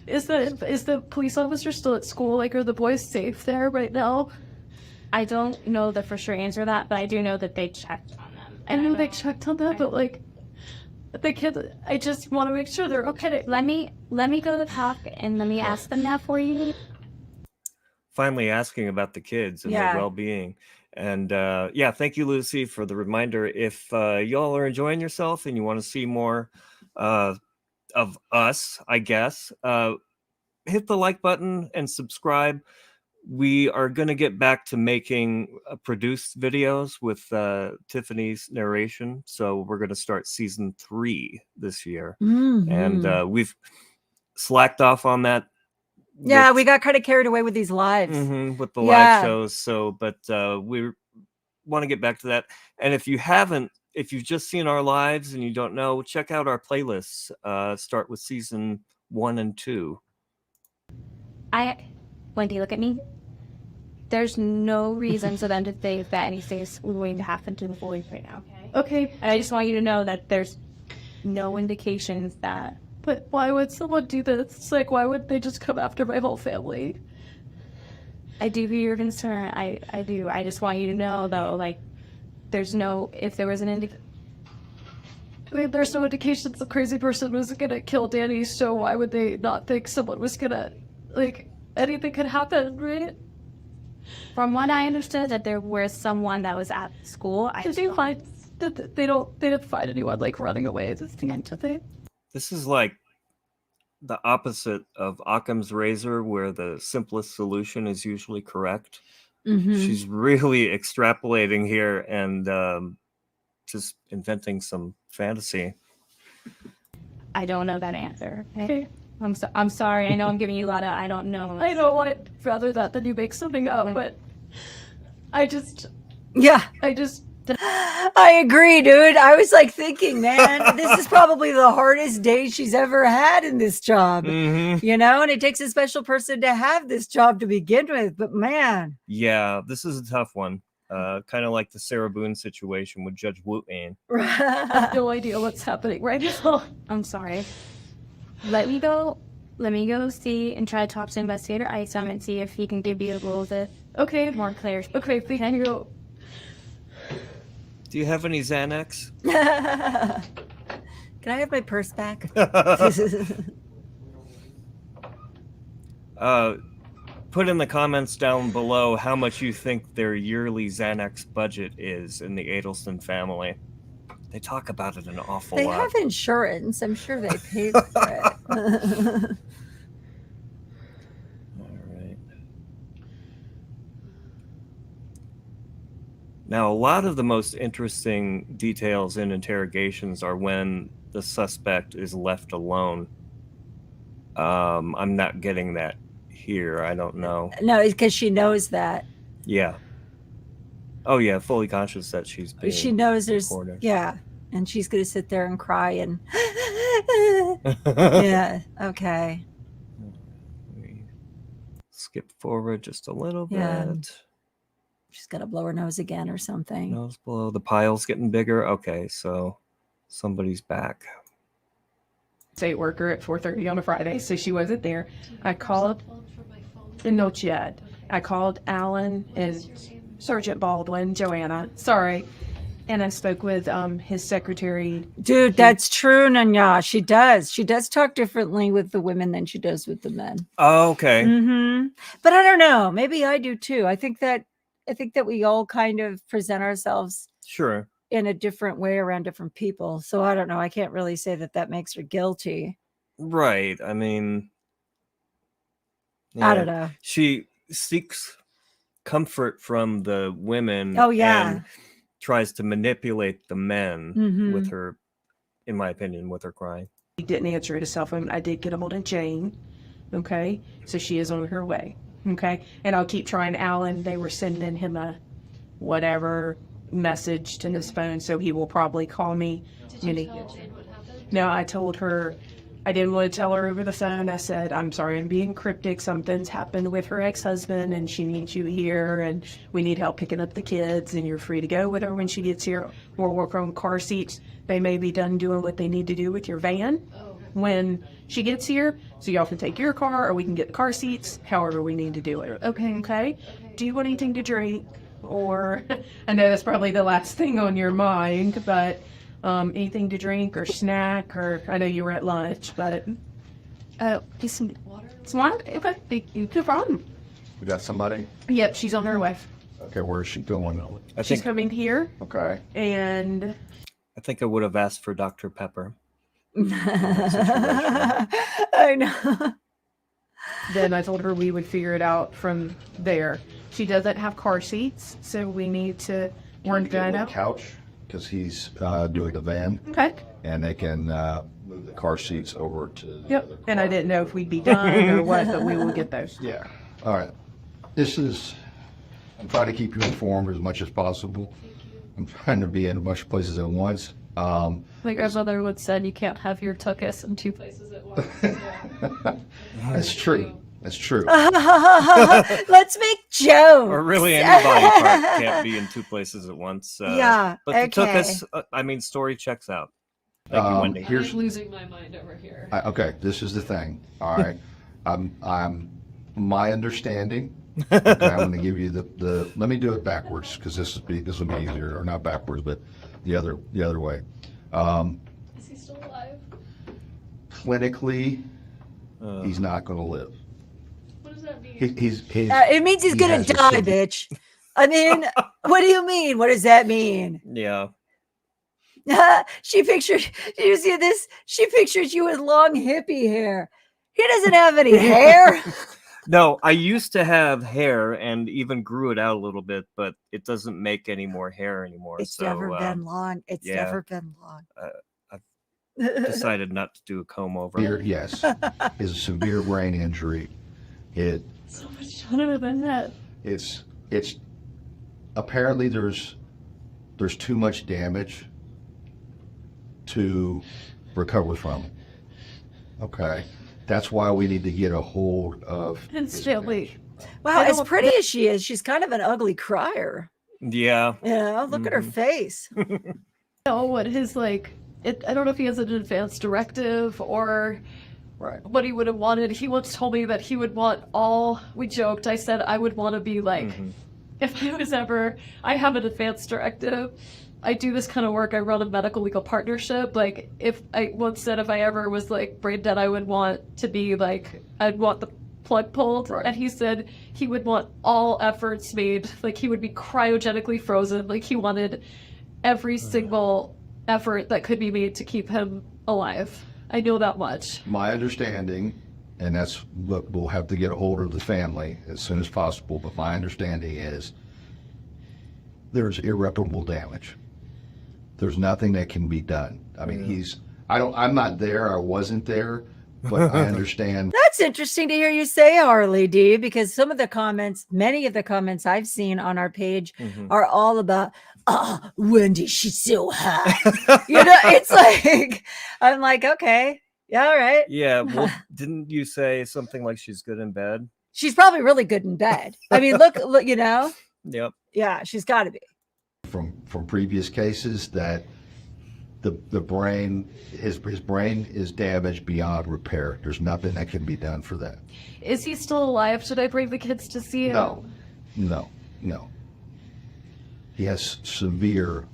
Is the police officer still at school? Like, are the boys safe there right now? I don't know the for sure answer to that, but I do know that they checked on them. I know they checked on that, but like, the kids, I just want to make sure they're okay. Let me go to the talk and let me ask them that for you. Finally asking about the kids and Yeah. their well-being. And yeah, thank you, Lucy, for the reminder. If y'all are enjoying yourself and you want to see more of us, I guess, hit the like button and subscribe. we are going to get back to making produced videos with Tiffany's narration. So we're going to start season 3 this year. And we've slacked off on that. Yeah, we got kind of carried away with these lives. With the live shows. So, but we want to get back to that. And if you've just seen our lives and you don't know, check out our playlists. Start with season 1 and 2. Wendy, look at me. There's no reason for them to think that anything is going to happen to the boys right now. Okay. And I just want you to know that there's no indications that. But why would someone do this? Like, why would they just come after my whole family? I do hear your concern. I do. I just want you to know, though, like, there's no, if there was an indication. I mean, there's no indication the crazy person was gonna kill Danny, so why would they not think someone was gonna, like, anything could happen, right? From what I understood, that there was someone that was at school. They didn't find anyone, like, running away at the end of it. This is like the opposite of Occam's razor, where the simplest solution is usually correct. She's really extrapolating here and just inventing some fantasy. I don't know that answer. Okay? I'm sorry. I know I'm giving you a lot of I don't know. I know I'd rather that than you make something up, but I just I agree, dude. I was like thinking, man, this is probably the hardest day she's ever had in this job. You know, and it takes a special person to have this job to begin with. But man, yeah, this is a tough one. Kind of like the Sarah Boone situation with Judge Wooten. I have no idea what's happening right now. I'm sorry. Let me go see and try to talk to Investigator Isom and see if he can give you a little bit more clarity. Okay, thank you. Do you have any Xanax? Can I have my purse back? Put in the comments down below how much you think their yearly Xanax budget is in the Adelson family. They talk about it an awful lot. They have insurance. I'm sure they pay for it. All right. Now, a lot of the most interesting details in interrogations are when the suspect is left alone. I'm not getting that here. I don't know. No, it's because she knows that. Yeah. Oh, yeah. Fully conscious that she's being She knows there's, recorded. yeah. And she's going to sit there and cry and, yeah. Okay. Skip forward just a little bit. Yeah. She's got to blow her nose again or something. Nose below. The pile's getting bigger. Okay, so somebody's back. State worker at 4:30 on a Friday, so she wasn't there. I called, not yet. I called Alan and Sergeant Baldwin, Joanna, sorry, and I spoke with his secretary. Dude, that's true, Nanya. She does. She does talk differently with the women than she does with the men. Oh, okay. But I don't know. Maybe I do too. I think that we all kind of present ourselves Sure. in a different way around different people. So I don't know. I can't really say that makes her guilty. Right. I mean, I don't know. She seeks comfort from the women. Oh, yeah. And tries to manipulate the men with her, in my opinion, with her crying. He didn't answer his cell phone. I did get a hold of Jane. Okay. So she is on her way. Okay. And I'll keep trying Alan. They were sending him a whatever message to his phone. So he will probably call me. No, I told her, I didn't want to tell her over the phone. I said, I'm sorry, I'm being cryptic. Something's happened with her ex-husband and she needs you here and we need help picking up the kids and you're free to go with her when she gets here. We'll work on car seats. They may be done doing what they need to do with your van when she gets here. So y'all can take your car or we can get the car seats, however we need to do it. Okay. Do you want anything to drink? Or, I know that's probably the last thing on your mind, but anything to drink or snack, or I know you were at lunch, but Just some water. some water? Okay, thank you. No problem. We got somebody? Yep, she's on her way. Okay, where is she going? She's coming here, Okay. and I think I would have asked for Dr. Pepper. I know. then I told her we would figure it out from there. She doesn't have car seats, so we need to work that out. Couch, because he's doing the van, Okay. and they can move the car seats over to the Yep. other And I car. didn't know if we'd be done or what, but we will get those. Yeah. All right. I'm trying to keep you informed as much as possible. I'm trying to be in a bunch of places at once. My grandmother would said you can't have your tuchus in 2 places at once. That's true. That's true. Let's make jokes. Or really any body part can't be in 2 places at once. Yeah, But the okay. tuchus, story checks out. Thank you, Wendy. Here's I'm losing my mind over here. okay. This is the thing. All right. I'm my understanding. Okay, I'm going to give you the. Let me do it backwards because this will be easier, or not backwards, but the other way. Is he still alive? Clinically, he's not going to live. What does that mean? He's It means he's he gonna has a die, severe- bitch. I mean, what do you mean? What does that mean? Yeah. She pictured. Did you see this? She pictured you with long hippie hair. He doesn't have any hair. No, I used to have hair and even grew it out a little bit, but it doesn't make any more hair anymore. It's so never been long. It's yeah. never been long. decided not to do a comb over. Yes, is a severe brain injury. So much shorter than that. It's apparently there's too much damage to recover from. Okay, that's why we need to get a hold of. And Stanley. Wow, I as don't- pretty as she is, she's kind of an ugly crier. Yeah. You know, look at her face. know what his I don't know if he has an advance directive or Right. what he would have wanted. He once told me that he would want all. We joked. I said I would want to be like, if I was ever. I have an advance directive. I do this kind of work. I run a medical legal partnership. Like, if I once said if I ever was like brain dead, I would want to be like, I'd want the plug pulled. Right. And he said he would want all efforts made. Like, he would be cryogenically frozen. Like, he wanted every single effort that could be made to keep him alive. I know that much. My understanding, and that's what we'll have to get a hold of the family as soon as possible, but my understanding is there's irreparable damage. There's nothing that can be done. I mean, I'm not there, I wasn't there, but I understand. That's interesting to hear you say, Harley D, because some of the comments, many of the comments I've seen on our page are all about, Wendy, she's so hot. You know, it's like, I'm like, okay, yeah, all right. Yeah. Well, didn't you say something like she's good in bed? She's probably really good in bed. I mean, look, you know, Yep. yeah, she's got to be. From previous cases that the brain, his brain is damaged beyond repair. There's nothing that can be done for that. Is he still alive? Should I bring the kids to see him? No. He has severe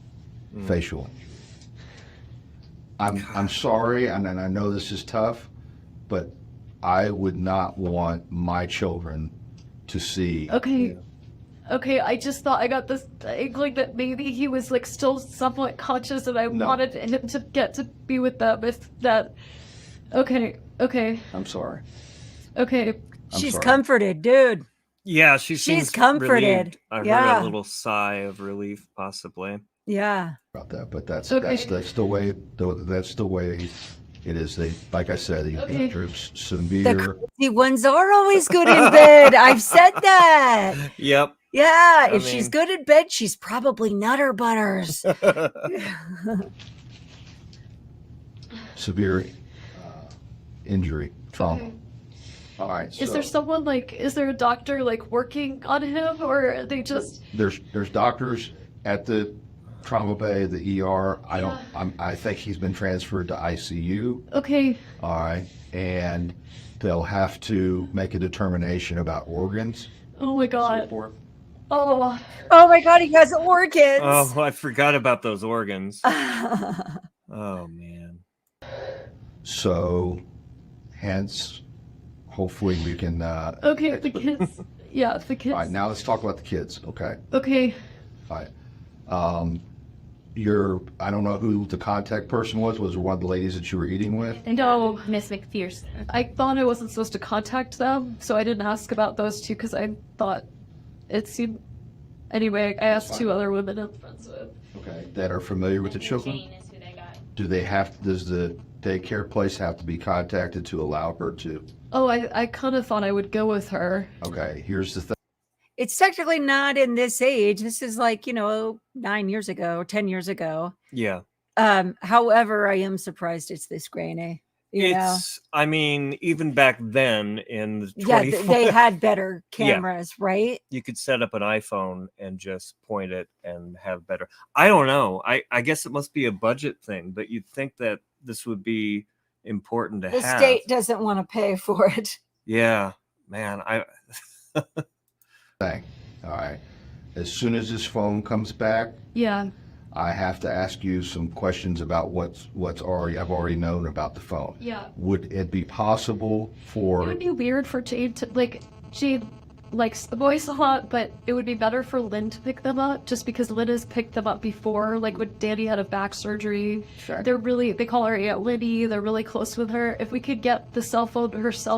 facial. I'm sorry, and I know this is tough, but I would not want my children to see. Okay, I just thought I got this inkling that maybe he was like still somewhat conscious and I wanted him to get to be with them if that. Okay. I'm sorry. Okay. She's sorry. comforted, dude. Yeah, she seems comforted. relieved. I heard Yeah. a little sigh of relief, possibly. Yeah. About that, but that's Okay. that's the way it is. Like I said, Okay. there's severe. The ones are always good in bed. I've said that. Yep. Yeah, I if she's mean- good in bed, she's probably Nutter Butters. Severe injury, trauma. All right. Is there someone is there a doctor working on him or are they just. There's doctors at the trauma bay, the ER. I think he's been transferred to ICU. Okay. All right, and they'll have to make a determination about organs. Oh my god. For Oh. Oh my God, he has organs. Oh, I forgot about those organs. Oh, man. So, hence, hopefully we can. Okay, the kids. Yeah, the kids. All right, now let's talk about the kids. Okay. Okay. All right. I don't know who the contact person was. Was it one of the ladies that you were eating with? No, Miss McPherson. I thought I wasn't supposed to contact them, so I didn't ask about those two because I thought it seemed. Anyway, I asked two other women I'm friends with. Okay. That are familiar with the children? Jane is who they got. Does the daycare place have to be contacted to allow her to? Oh, I kind of thought I would go with her. Okay, here's the thing. It's technically not in this age. This is like, 9 years ago, 10 years ago. Yeah. However, I am surprised it's this grainy. I mean, even back then in the Yeah, 24 they had better Yeah. cameras, right? you could set up an iPhone and just point it and have better. I don't know. I guess it must be a budget thing, but you'd think that this would be important to The have. state doesn't want to pay for it. Yeah, man. Thing. All right. As soon as this phone comes back, Yeah. I have to ask you some questions about I've already known about the phone. Yeah. Would it be possible It for would be weird for Jade to Jade likes the boys a lot, but it would be better for Lynn to pick them up just because Lynn has picked them up before. Like when Danny had a back surgery. Sure. They call her Aunt Liddy. They're really close with her. If we could get her cell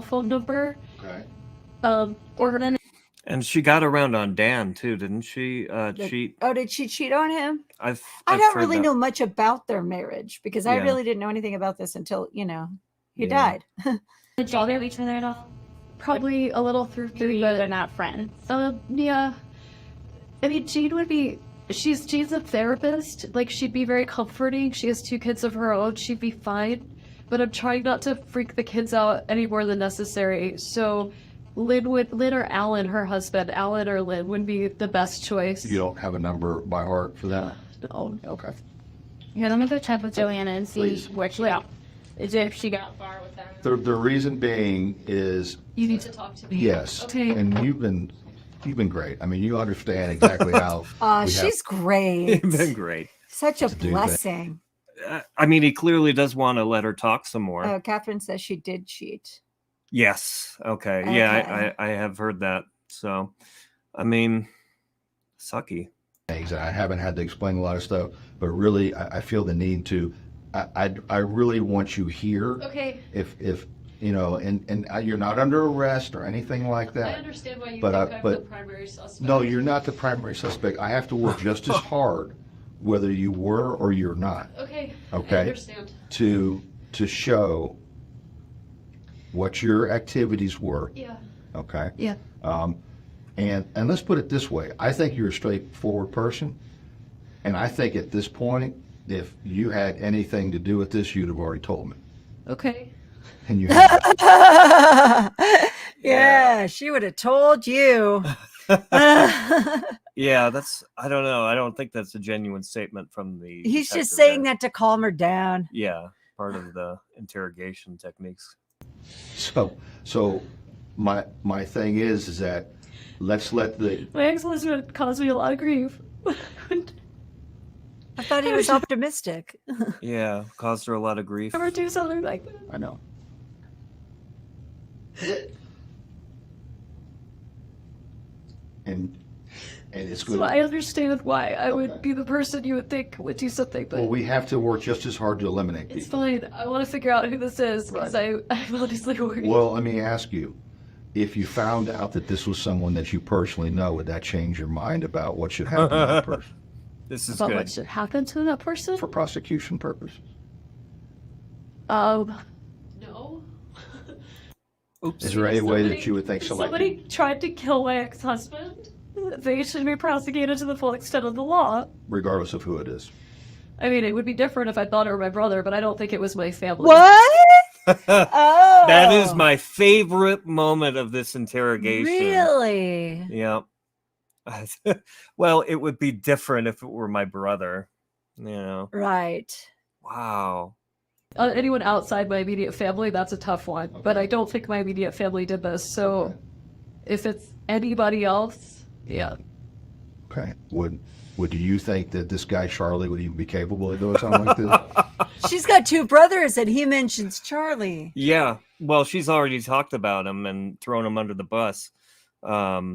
phone number, Okay. or then And she got around on Dan too, didn't she? Cheat. Oh, did she cheat on him? I've I don't heard really that. know much about their marriage because I Yeah. really didn't know anything about this until, he Yeah. died. Did y'all know each other at all? probably a little through Maybe food, they're but not friends. yeah. I mean, Jade would be. She's a therapist. Like she'd be very comforting. She has 2 kids of her own. She'd be fine. But I'm trying not to freak the kids out any more than necessary. So Lynn or Alan, her husband, Alan or Lynn would be the best choice. You don't have a number by heart for that? No. Okay. Here, let me go check with Joanna and see Please. where she got. If she got far with them. The reason being is You need to talk to me. yes, Okay. and you've been great. I mean, you understand exactly how. She's great. You've been great. Such a to do that. blessing. I mean, he clearly does want to let her talk some more. Oh, Catherine says she did cheat. Yes. Okay. Yeah, Okay. I have heard that. So, I mean, sucky. things. I haven't had to explain a lot of stuff, but really, I feel the need to. I really want you here. Okay. If and you're not under arrest or anything like I that. understand why you But think I- I'm but- the primary suspect. No, you're not the primary suspect. I have to work just as hard, whether you were or you're not, Okay. Okay. I understand. to show what your activities were. Yeah. Okay. Yeah. And let's put it this way. I think you're a straightforward person. And I think at this point, if you had anything to do with this, you'd have already told me. Okay. And you have. Yeah, she would have told you. Yeah, I don't know. I don't think that's a genuine statement from the. He's just detective saying there. that to calm her down. Yeah, part of the interrogation techniques. So my thing is that let's let the My ex-husband caused me a lot of grief. I thought he was optimistic. Yeah, caused her a lot of grief. Never do something like that. I know. And it's good. So I understand why I would be the person you would think would do something, but Well, we have to work just as hard to eliminate it's people. fine. I want to figure out who this is because I'm honestly worried. Well, let me ask you, if you found out that this was someone that you personally know, would that change your mind about what should happen to that person This is About good. what should happen to that person? for prosecution purposes? No. Oops. Is there any way that you would think If somebody? somebody tried to kill my ex-husband, they should be prosecuted to the full extent of the law. Regardless of who it is. I mean, it would be different if I thought it were my brother, but I don't think it was my family. What? Oh, That is my favorite moment of this interrogation. Really? Yeah. Well, it would be different if it were my brother. You know. Right. Wow. Anyone outside my immediate family, that's a tough one. But I don't think my immediate family did this. So if it's anybody else, yeah. Okay. Would you think that this guy Charlie would even be capable of doing something like this? She's got 2 brothers, and he mentions Charlie. Yeah. Well, she's already talked about him and thrown him under the bus. Yeah.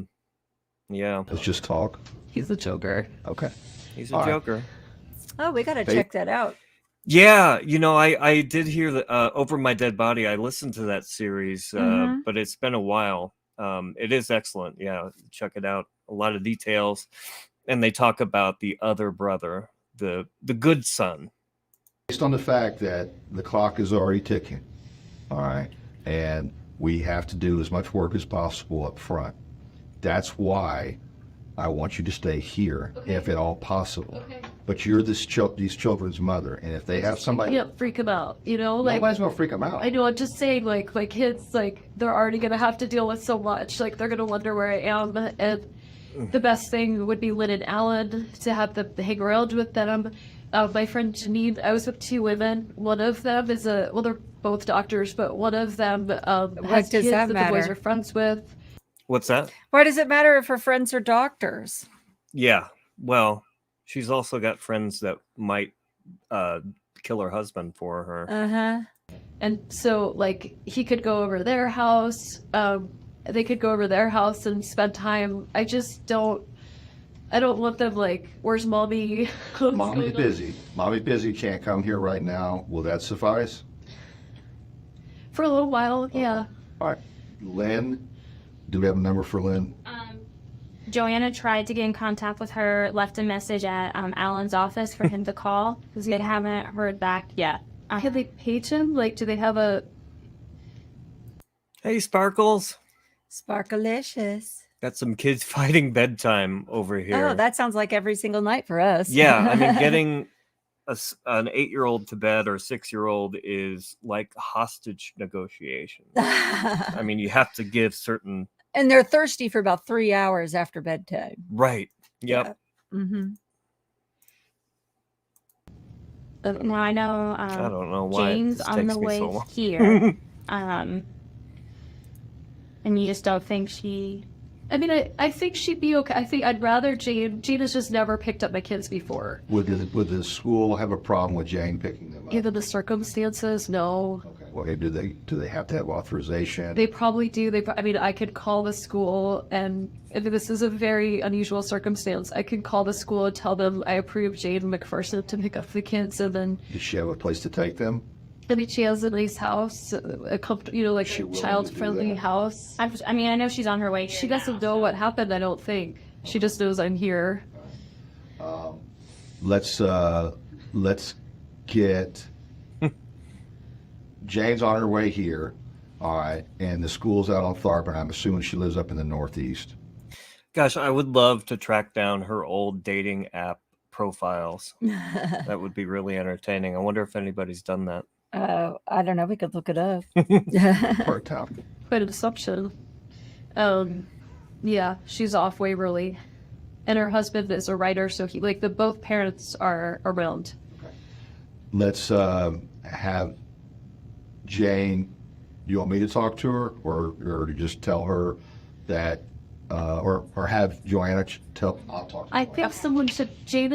Let's just talk. He's a joker. Okay. He's a All right. joker. Oh, we got to They- check that out. Yeah, I did hear that Over My Dead Body. I listened to that series, Mhm. but it's been a while. It is excellent. Yeah, check it out. A lot of details, and they talk about the other brother, the good son. Based on the fact that the clock is already ticking, all right, and we have to do as much work as possible up front. That's why I want you to stay here, if at all possible. Okay. But you're these children's mother, and if they have somebody, Yeah, freak them out. Like nobody's gonna freak them out. I know. I'm just saying, like my kids, like they're already gonna have to deal with so much. Like they're gonna wonder where I am, and the best thing would be Lynn and Alan to have them hang around with them. My friend Janine, I was with two women. One of them is they're both doctors, but one of them has does kids that that the boys matter? are friends with. What's that? Why does it matter if her friends are doctors? Yeah. Well, she's also got friends that might kill her husband for her. Uh-huh. And so, like, he could go over their house. They could go over their house and spend time. I don't want them like, where's mommy? What's Mommy's going on? busy. Mommy's busy. Can't come here right now. Will that suffice? For a little while, yeah. All right. Lynn, do we have a number for Lynn? Joanna tried to get in contact with her, left a message at Alan's office for him to call because they haven't heard back yet. Can they page him? Like, do they have a... Hey, Sparkles. Sparkalicious. Got some kids fighting bedtime over here. Oh, that sounds like every single night for us. Yeah, I mean, getting an 8-year-old to bed or a 6-year-old is like hostage negotiation. I mean, you have to give certain... And they're thirsty for about 3 hours after bedtime. Right. Yep. Yeah. Mm-hmm. Now I know I don't know why Jane's this on takes the me way so long. here. And you just don't think she... I mean, I think she'd be okay. I think I'd rather Jane... Jane has just never picked up my kids before. Would the school have a problem with Jane picking them up? Given the circumstances, no. Okay. Well, do they have to have authorization? They probably do. I mean, I could call the school, and if this is a very unusual circumstance, I could call the school and tell them I approve Jane McPherson to pick up the kids, and then Does she have a place to take them? maybe she has a nice house, like She a willing to do child-friendly that? house. I mean, I know she's on her way. She doesn't know what happened, I don't think. She just knows I'm here. Let's get Jane's on her way here, all right, and the school's out on Tharp, and I'm assuming she lives up in the Northeast. Gosh, I would love to track down her old dating app profiles. That would be really entertaining. I wonder if anybody's done that. I don't know. We could look it up. Part time. Quite an assumption. Yeah, she's off Waverly. And her husband is a writer, so both parents are around. Let's have Jane. You want me to talk to her, or to just tell her that, or have Joanna tell? I'll talk to her. I think someone should. Jane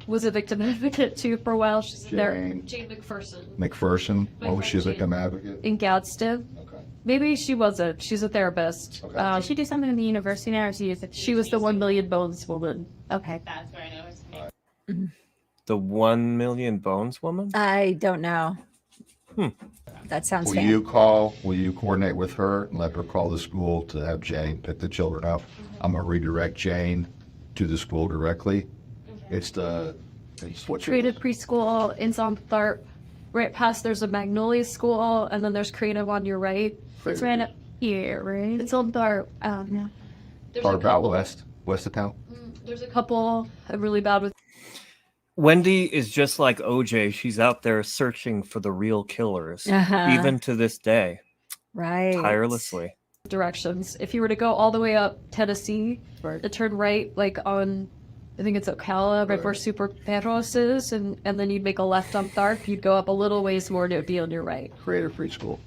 was a victim advocate too for a while. She's there. Jane. Jane McPherson McPherson. What was she, a victim advocate? in Gadsden. Okay. Maybe she wasn't. She's a therapist. Okay. Did she do something in the university now, or She was the 1 million bones woman. Okay. That's where I know it's The 1 million bones woman? I don't know. That sounds Will fan- you coordinate with her and let her call the school to have Jane pick the children up? I'm gonna redirect Jane to the school directly. It's what you Creative preschool in Tharp. Right past there's a Magnolia school, and then there's Creative on your right. It's right up here, right? It's on Tharp. Yeah. Far out west of town. There's a couple. I'm really bad with Wendy is just like OJ. She's out there searching for the real killers, Uh-huh. even to this day, Right. tirelessly. directions. If you were to go all the way up Tennessee, to turn right, like on, I think it's Ocala, right where Super Pedros is, and then you'd make a left on Tharp. You'd go up a little ways more, and it would be on your right. Creative preschool.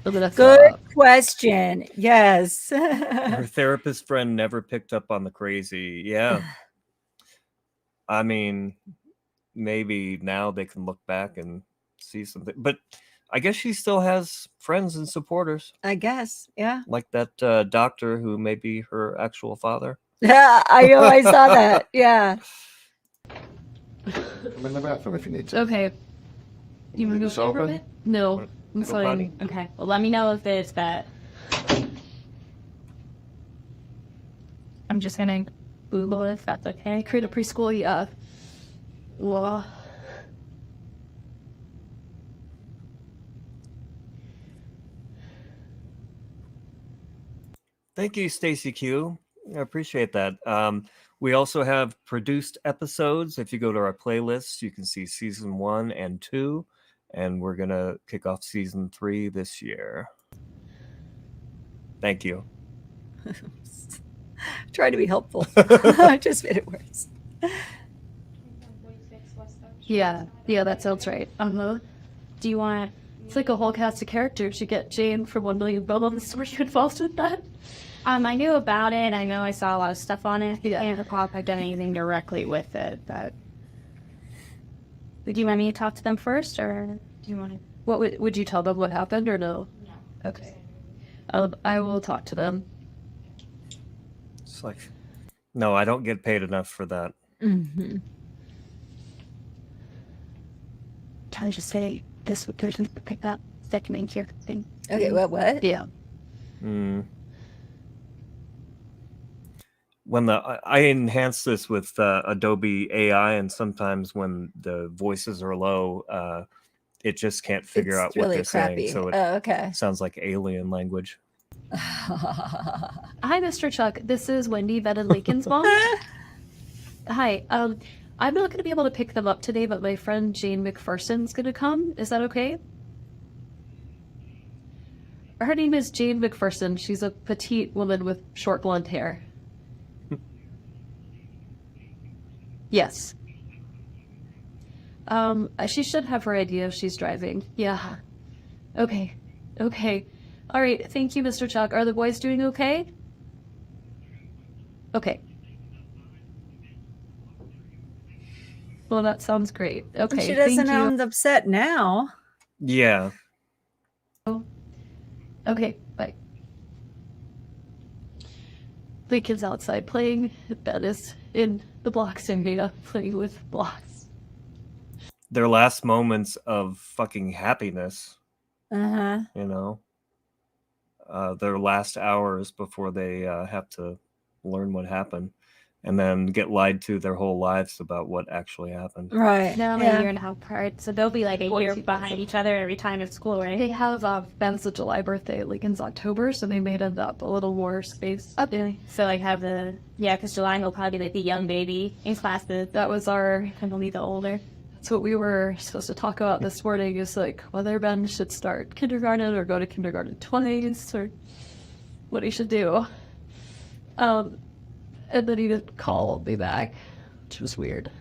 Good question. Yes. Her therapist friend never picked up on the crazy. Yeah. I mean, maybe now they can look back and see something. But I guess she still has friends and supporters, I guess. Yeah. like that doctor who may be her actual father. Yeah. I know. I saw that. Yeah. Come in the bathroom if you need to. Okay. You want to go Is this over open? it? No. I'm Go potty. fine. Okay. Well, let me know if it's that. I'm just gonna Google if that's okay. Create a preschool, yeah. Well, Thank you, Stacy Q. I appreciate that. We also have produced episodes. If you go to our playlist, you can see season 1 and 2, and we're gonna kick off season 3 this year. Thank you. Try to be helpful. I just made it worse. yeah, that sounds right. Do you want? It's like a whole cast of characters. You get Jane from 1 Million Villains. Were you involved with that? I knew about it. I know I saw a lot of stuff on it. Yeah. I haven't I've done anything directly with it. But do you want me to talk to them first, or do you want to? What would you tell them what happened or no? No. Okay. I will talk to them. It's like, no, I don't get paid enough for that. Mm-hmm. Can I just say this would pick up second in here thing? Okay, what? Yeah. Mm. When I enhance this with Adobe AI, and sometimes when the voices are low, it just can't figure out what really they're crappy. saying. So it Okay. sounds like alien language. Hi, Mr. Chuck. This is Wendy Adelson's mom. Hi. I'm not going to be able to pick them up today, but my friend Jane McPherson's going to come. Is that okay? Her name is Jane McPherson. She's a petite woman with short blonde hair. Yes. She should have her idea if she's driving. Yeah. Okay. All right. Thank you, Mr. Chuck. Are the boys doing okay? Okay. Well, that sounds great. Okay. She doesn't thank you. sound upset now. Yeah. Okay. Bye. The kid's outside playing. Ben is in the blocks area playing with blocks. Their last moments of fucking happiness, Uh-huh. you know, their last hours before they have to learn what happened, and then get lied to their whole lives about what actually happened. Right. Now Yeah. a year and a half apart, so they'll be like a year behind each other every time at school, right? They have Ben's a July birthday, Lincoln's October, so they made it up a little more space. Up there. So like have the because July will probably be like the young baby in classes. That was our. And will be the older. That's what we were supposed to talk about this morning. Is like whether Ben should start kindergarten or go to kindergarten twice, or what he should do. And then he didn't call me back, which was weird.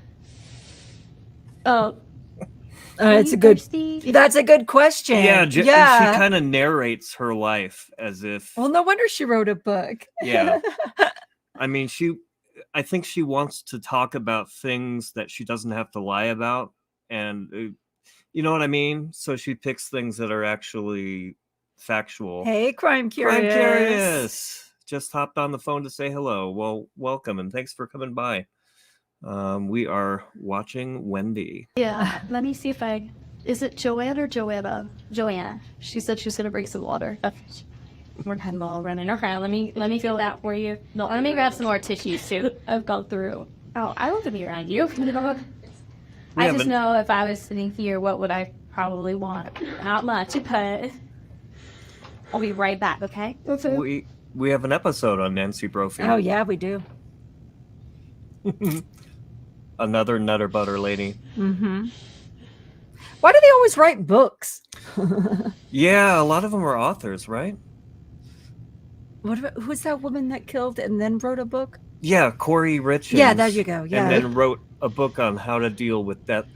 That's a good. That's a good question. Yeah, she kind of narrates her life as if. Well, no wonder she wrote a book. Yeah. I mean, I think she wants to talk about things that she doesn't have to lie about, and you know what I mean. So she picks things that are actually factual. Hey, Crime Curious. Crime Curious. Just hopped on the phone to say hello. Well, welcome and thanks for coming by. We are watching Wendy. Yeah. Let me see if I. Is it Joanne or Joanna? Joanna. She said she was gonna bring some water. We're kind of all running around. Let me fill that for you. No, let me grab some more tissues too. I've gone through. Oh, I want to be around you. I just know if I was sitting here, what would I probably want? Not much, but I'll be right back. Okay. We have an episode on Nancy Brophy. Oh yeah, we do. Another nutter butter lady. Mm-hmm. Why do they always write books? Yeah, a lot of them are authors, right? What about who's that woman that killed and then wrote a book? Yeah, Corey Richards. Yeah, there you go. Yeah. And then wrote a book on how to deal with death.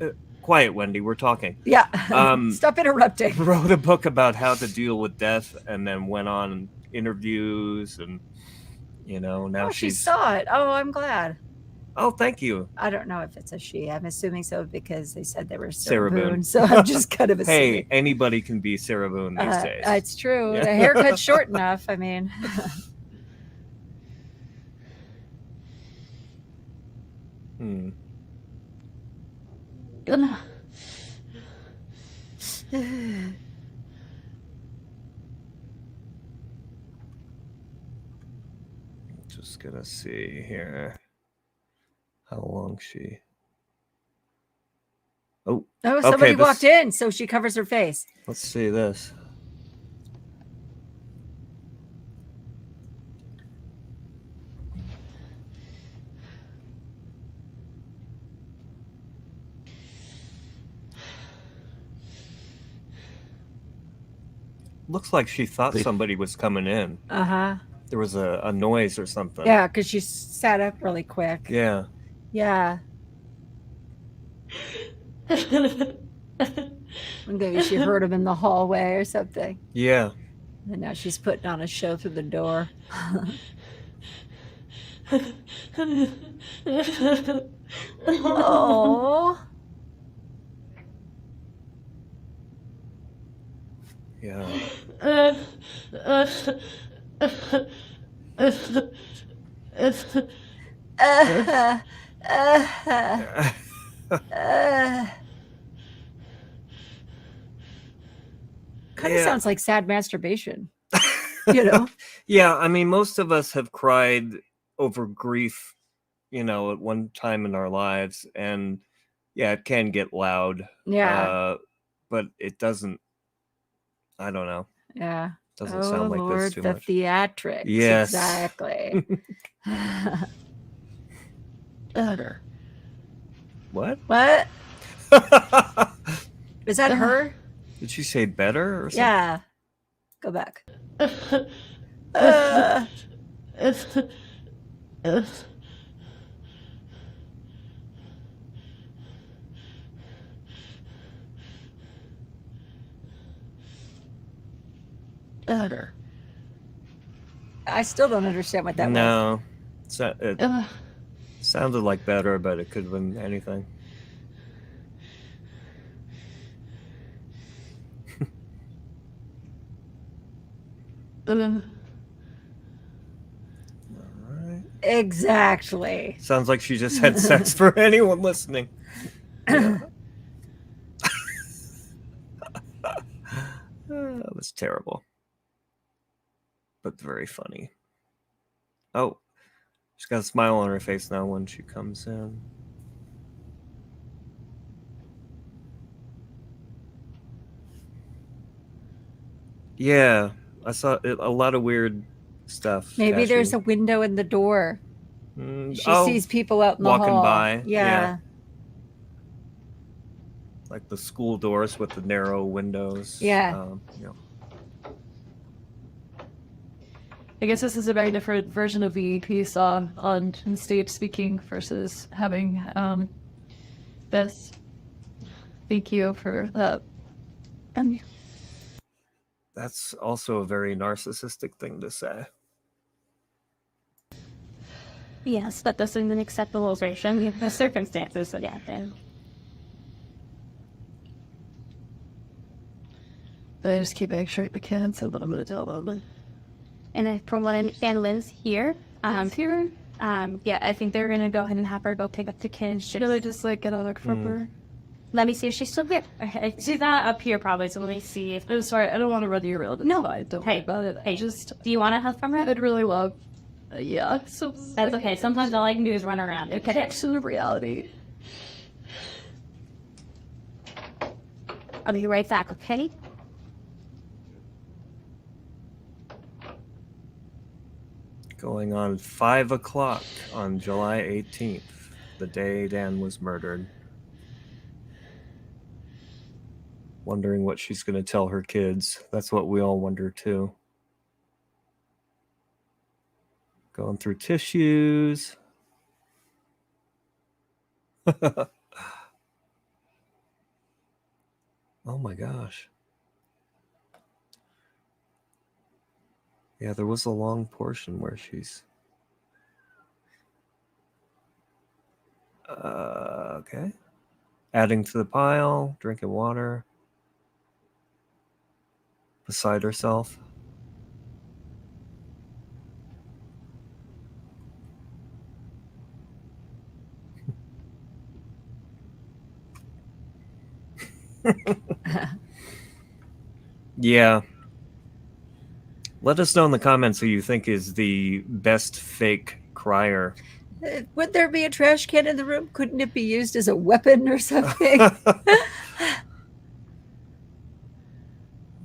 Quiet, Wendy, we're talking. Yeah. Stop interrupting. Wrote a book about how to deal with death, and then went on interviews, and now she saw it. Oh, I'm glad. Oh, thank you. I don't know if it's a she. I'm assuming so because they said they were Sarah Boone. So I'm just kind of assuming. Hey, anybody can be Sarah Boone these days. It's true. Yeah. The haircut's short enough. I mean. Just gonna see here how long she. Oh, somebody okay, walked in, so she covers her face. Let's see this. Looks like she thought somebody was coming in. Uh-huh. There was a noise or something. Yeah, because she sat up really quick. Yeah. Yeah. Maybe she heard him in the hallway or something. Yeah. And now she's putting on a show through the door. Oh. Yeah. Kind of sounds like sad masturbation, you know? Yeah, I mean, most of us have cried over grief, you know, at one time in our lives, and yeah, it can get loud. Yeah. But it doesn't. I don't know. Yeah. Doesn't sound like Lord, this too the much. theatrics. Yes. Exactly. Better. What? What? Is that her? Did she say better or something? Yeah. Go back. Better. I still don't understand what that was. No. It sounded like better, but it could have been anything. Exactly. Sounds like she just had sex for anyone listening. Yeah. That was terrible. But very funny. Oh, she's got a smile on her face now when she comes in. Yeah, I saw a lot of weird stuff. Maybe Ashley. there's a window in the door. She sees people out in the walking hall. by. Yeah. Like the school doors with the narrow windows. Yeah. You know. I guess this is a very different version of the piece on stage speaking versus having this. Thank you for that. That's also a very narcissistic thing to say. Yes, that doesn't an acceptable version of the circumstances that happened. I just keep making sure the kids so that I'm going to tell them. And from what I understand, Lynn's here. Here? Yeah, I think they're gonna go ahead and have her go pick up the kids. Should I just like get a look from her? Let me see if she's still there. She's not up here probably, so let me see if. I'm sorry, I don't want to run you real. No, don't worry about it. Hey, just do you want to help from her? I'd really love. Yeah, so That's okay. Sometimes all I can do is run around. Okay, that's the reality. I'll be right back. Okay. Going on 5 o'clock on July 18th, the day Dan was murdered. Wondering what she's going to tell her kids. That's what we all wonder too. Going through tissues. Oh my gosh. Yeah, there was a long portion where she's... okay. Adding to the pile, drinking water. Beside herself. Yeah. Let us know in the comments who you think is the best fake crier. Would there be a trash can in the room? Couldn't it be used as a weapon or something? All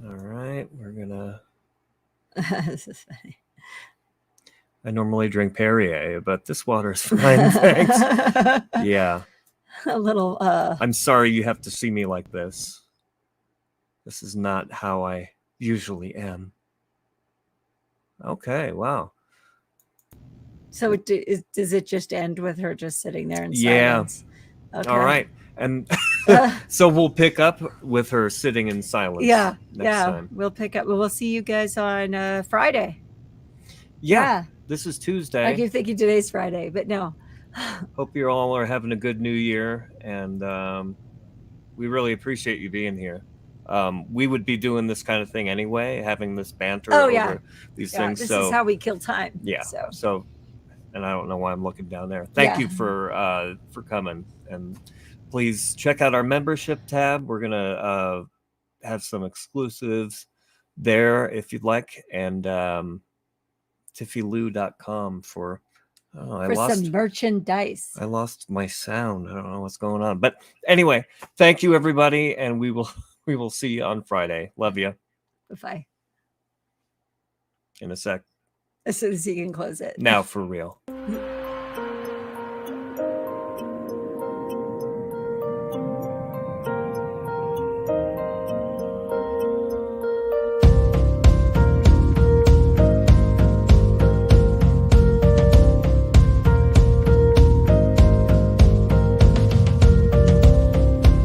right, we're gonna. This is funny. I normally drink Perrier, but this water is fine, thanks. Yeah. A little. I'm sorry you have to see me like this. This is not how I usually am. Okay, wow. So does it just end with her just sitting there in Yeah. silence? Okay. All right. And so we'll pick up with her sitting in silence. Yeah. Next time. We'll pick up. We'll see you guys on Friday. Yeah. This is Tuesday. I keep thinking today's Friday, but no. Hope you all are having a good new year. And we really appreciate you being here. We would be doing this kind of thing anyway, having this banter over these things. This so is how we kill time. yeah. So, and I don't know why I'm looking down there. Thank you for coming, and please check out our membership tab. We're gonna have some exclusives there if you'd like, and tiffielou.com for some merchandise. I lost my sound. I don't know what's going on, but anyway, thank you everybody, and we will see you on Friday. Love you. Bye. In a sec. As soon as you can close it. Now for real.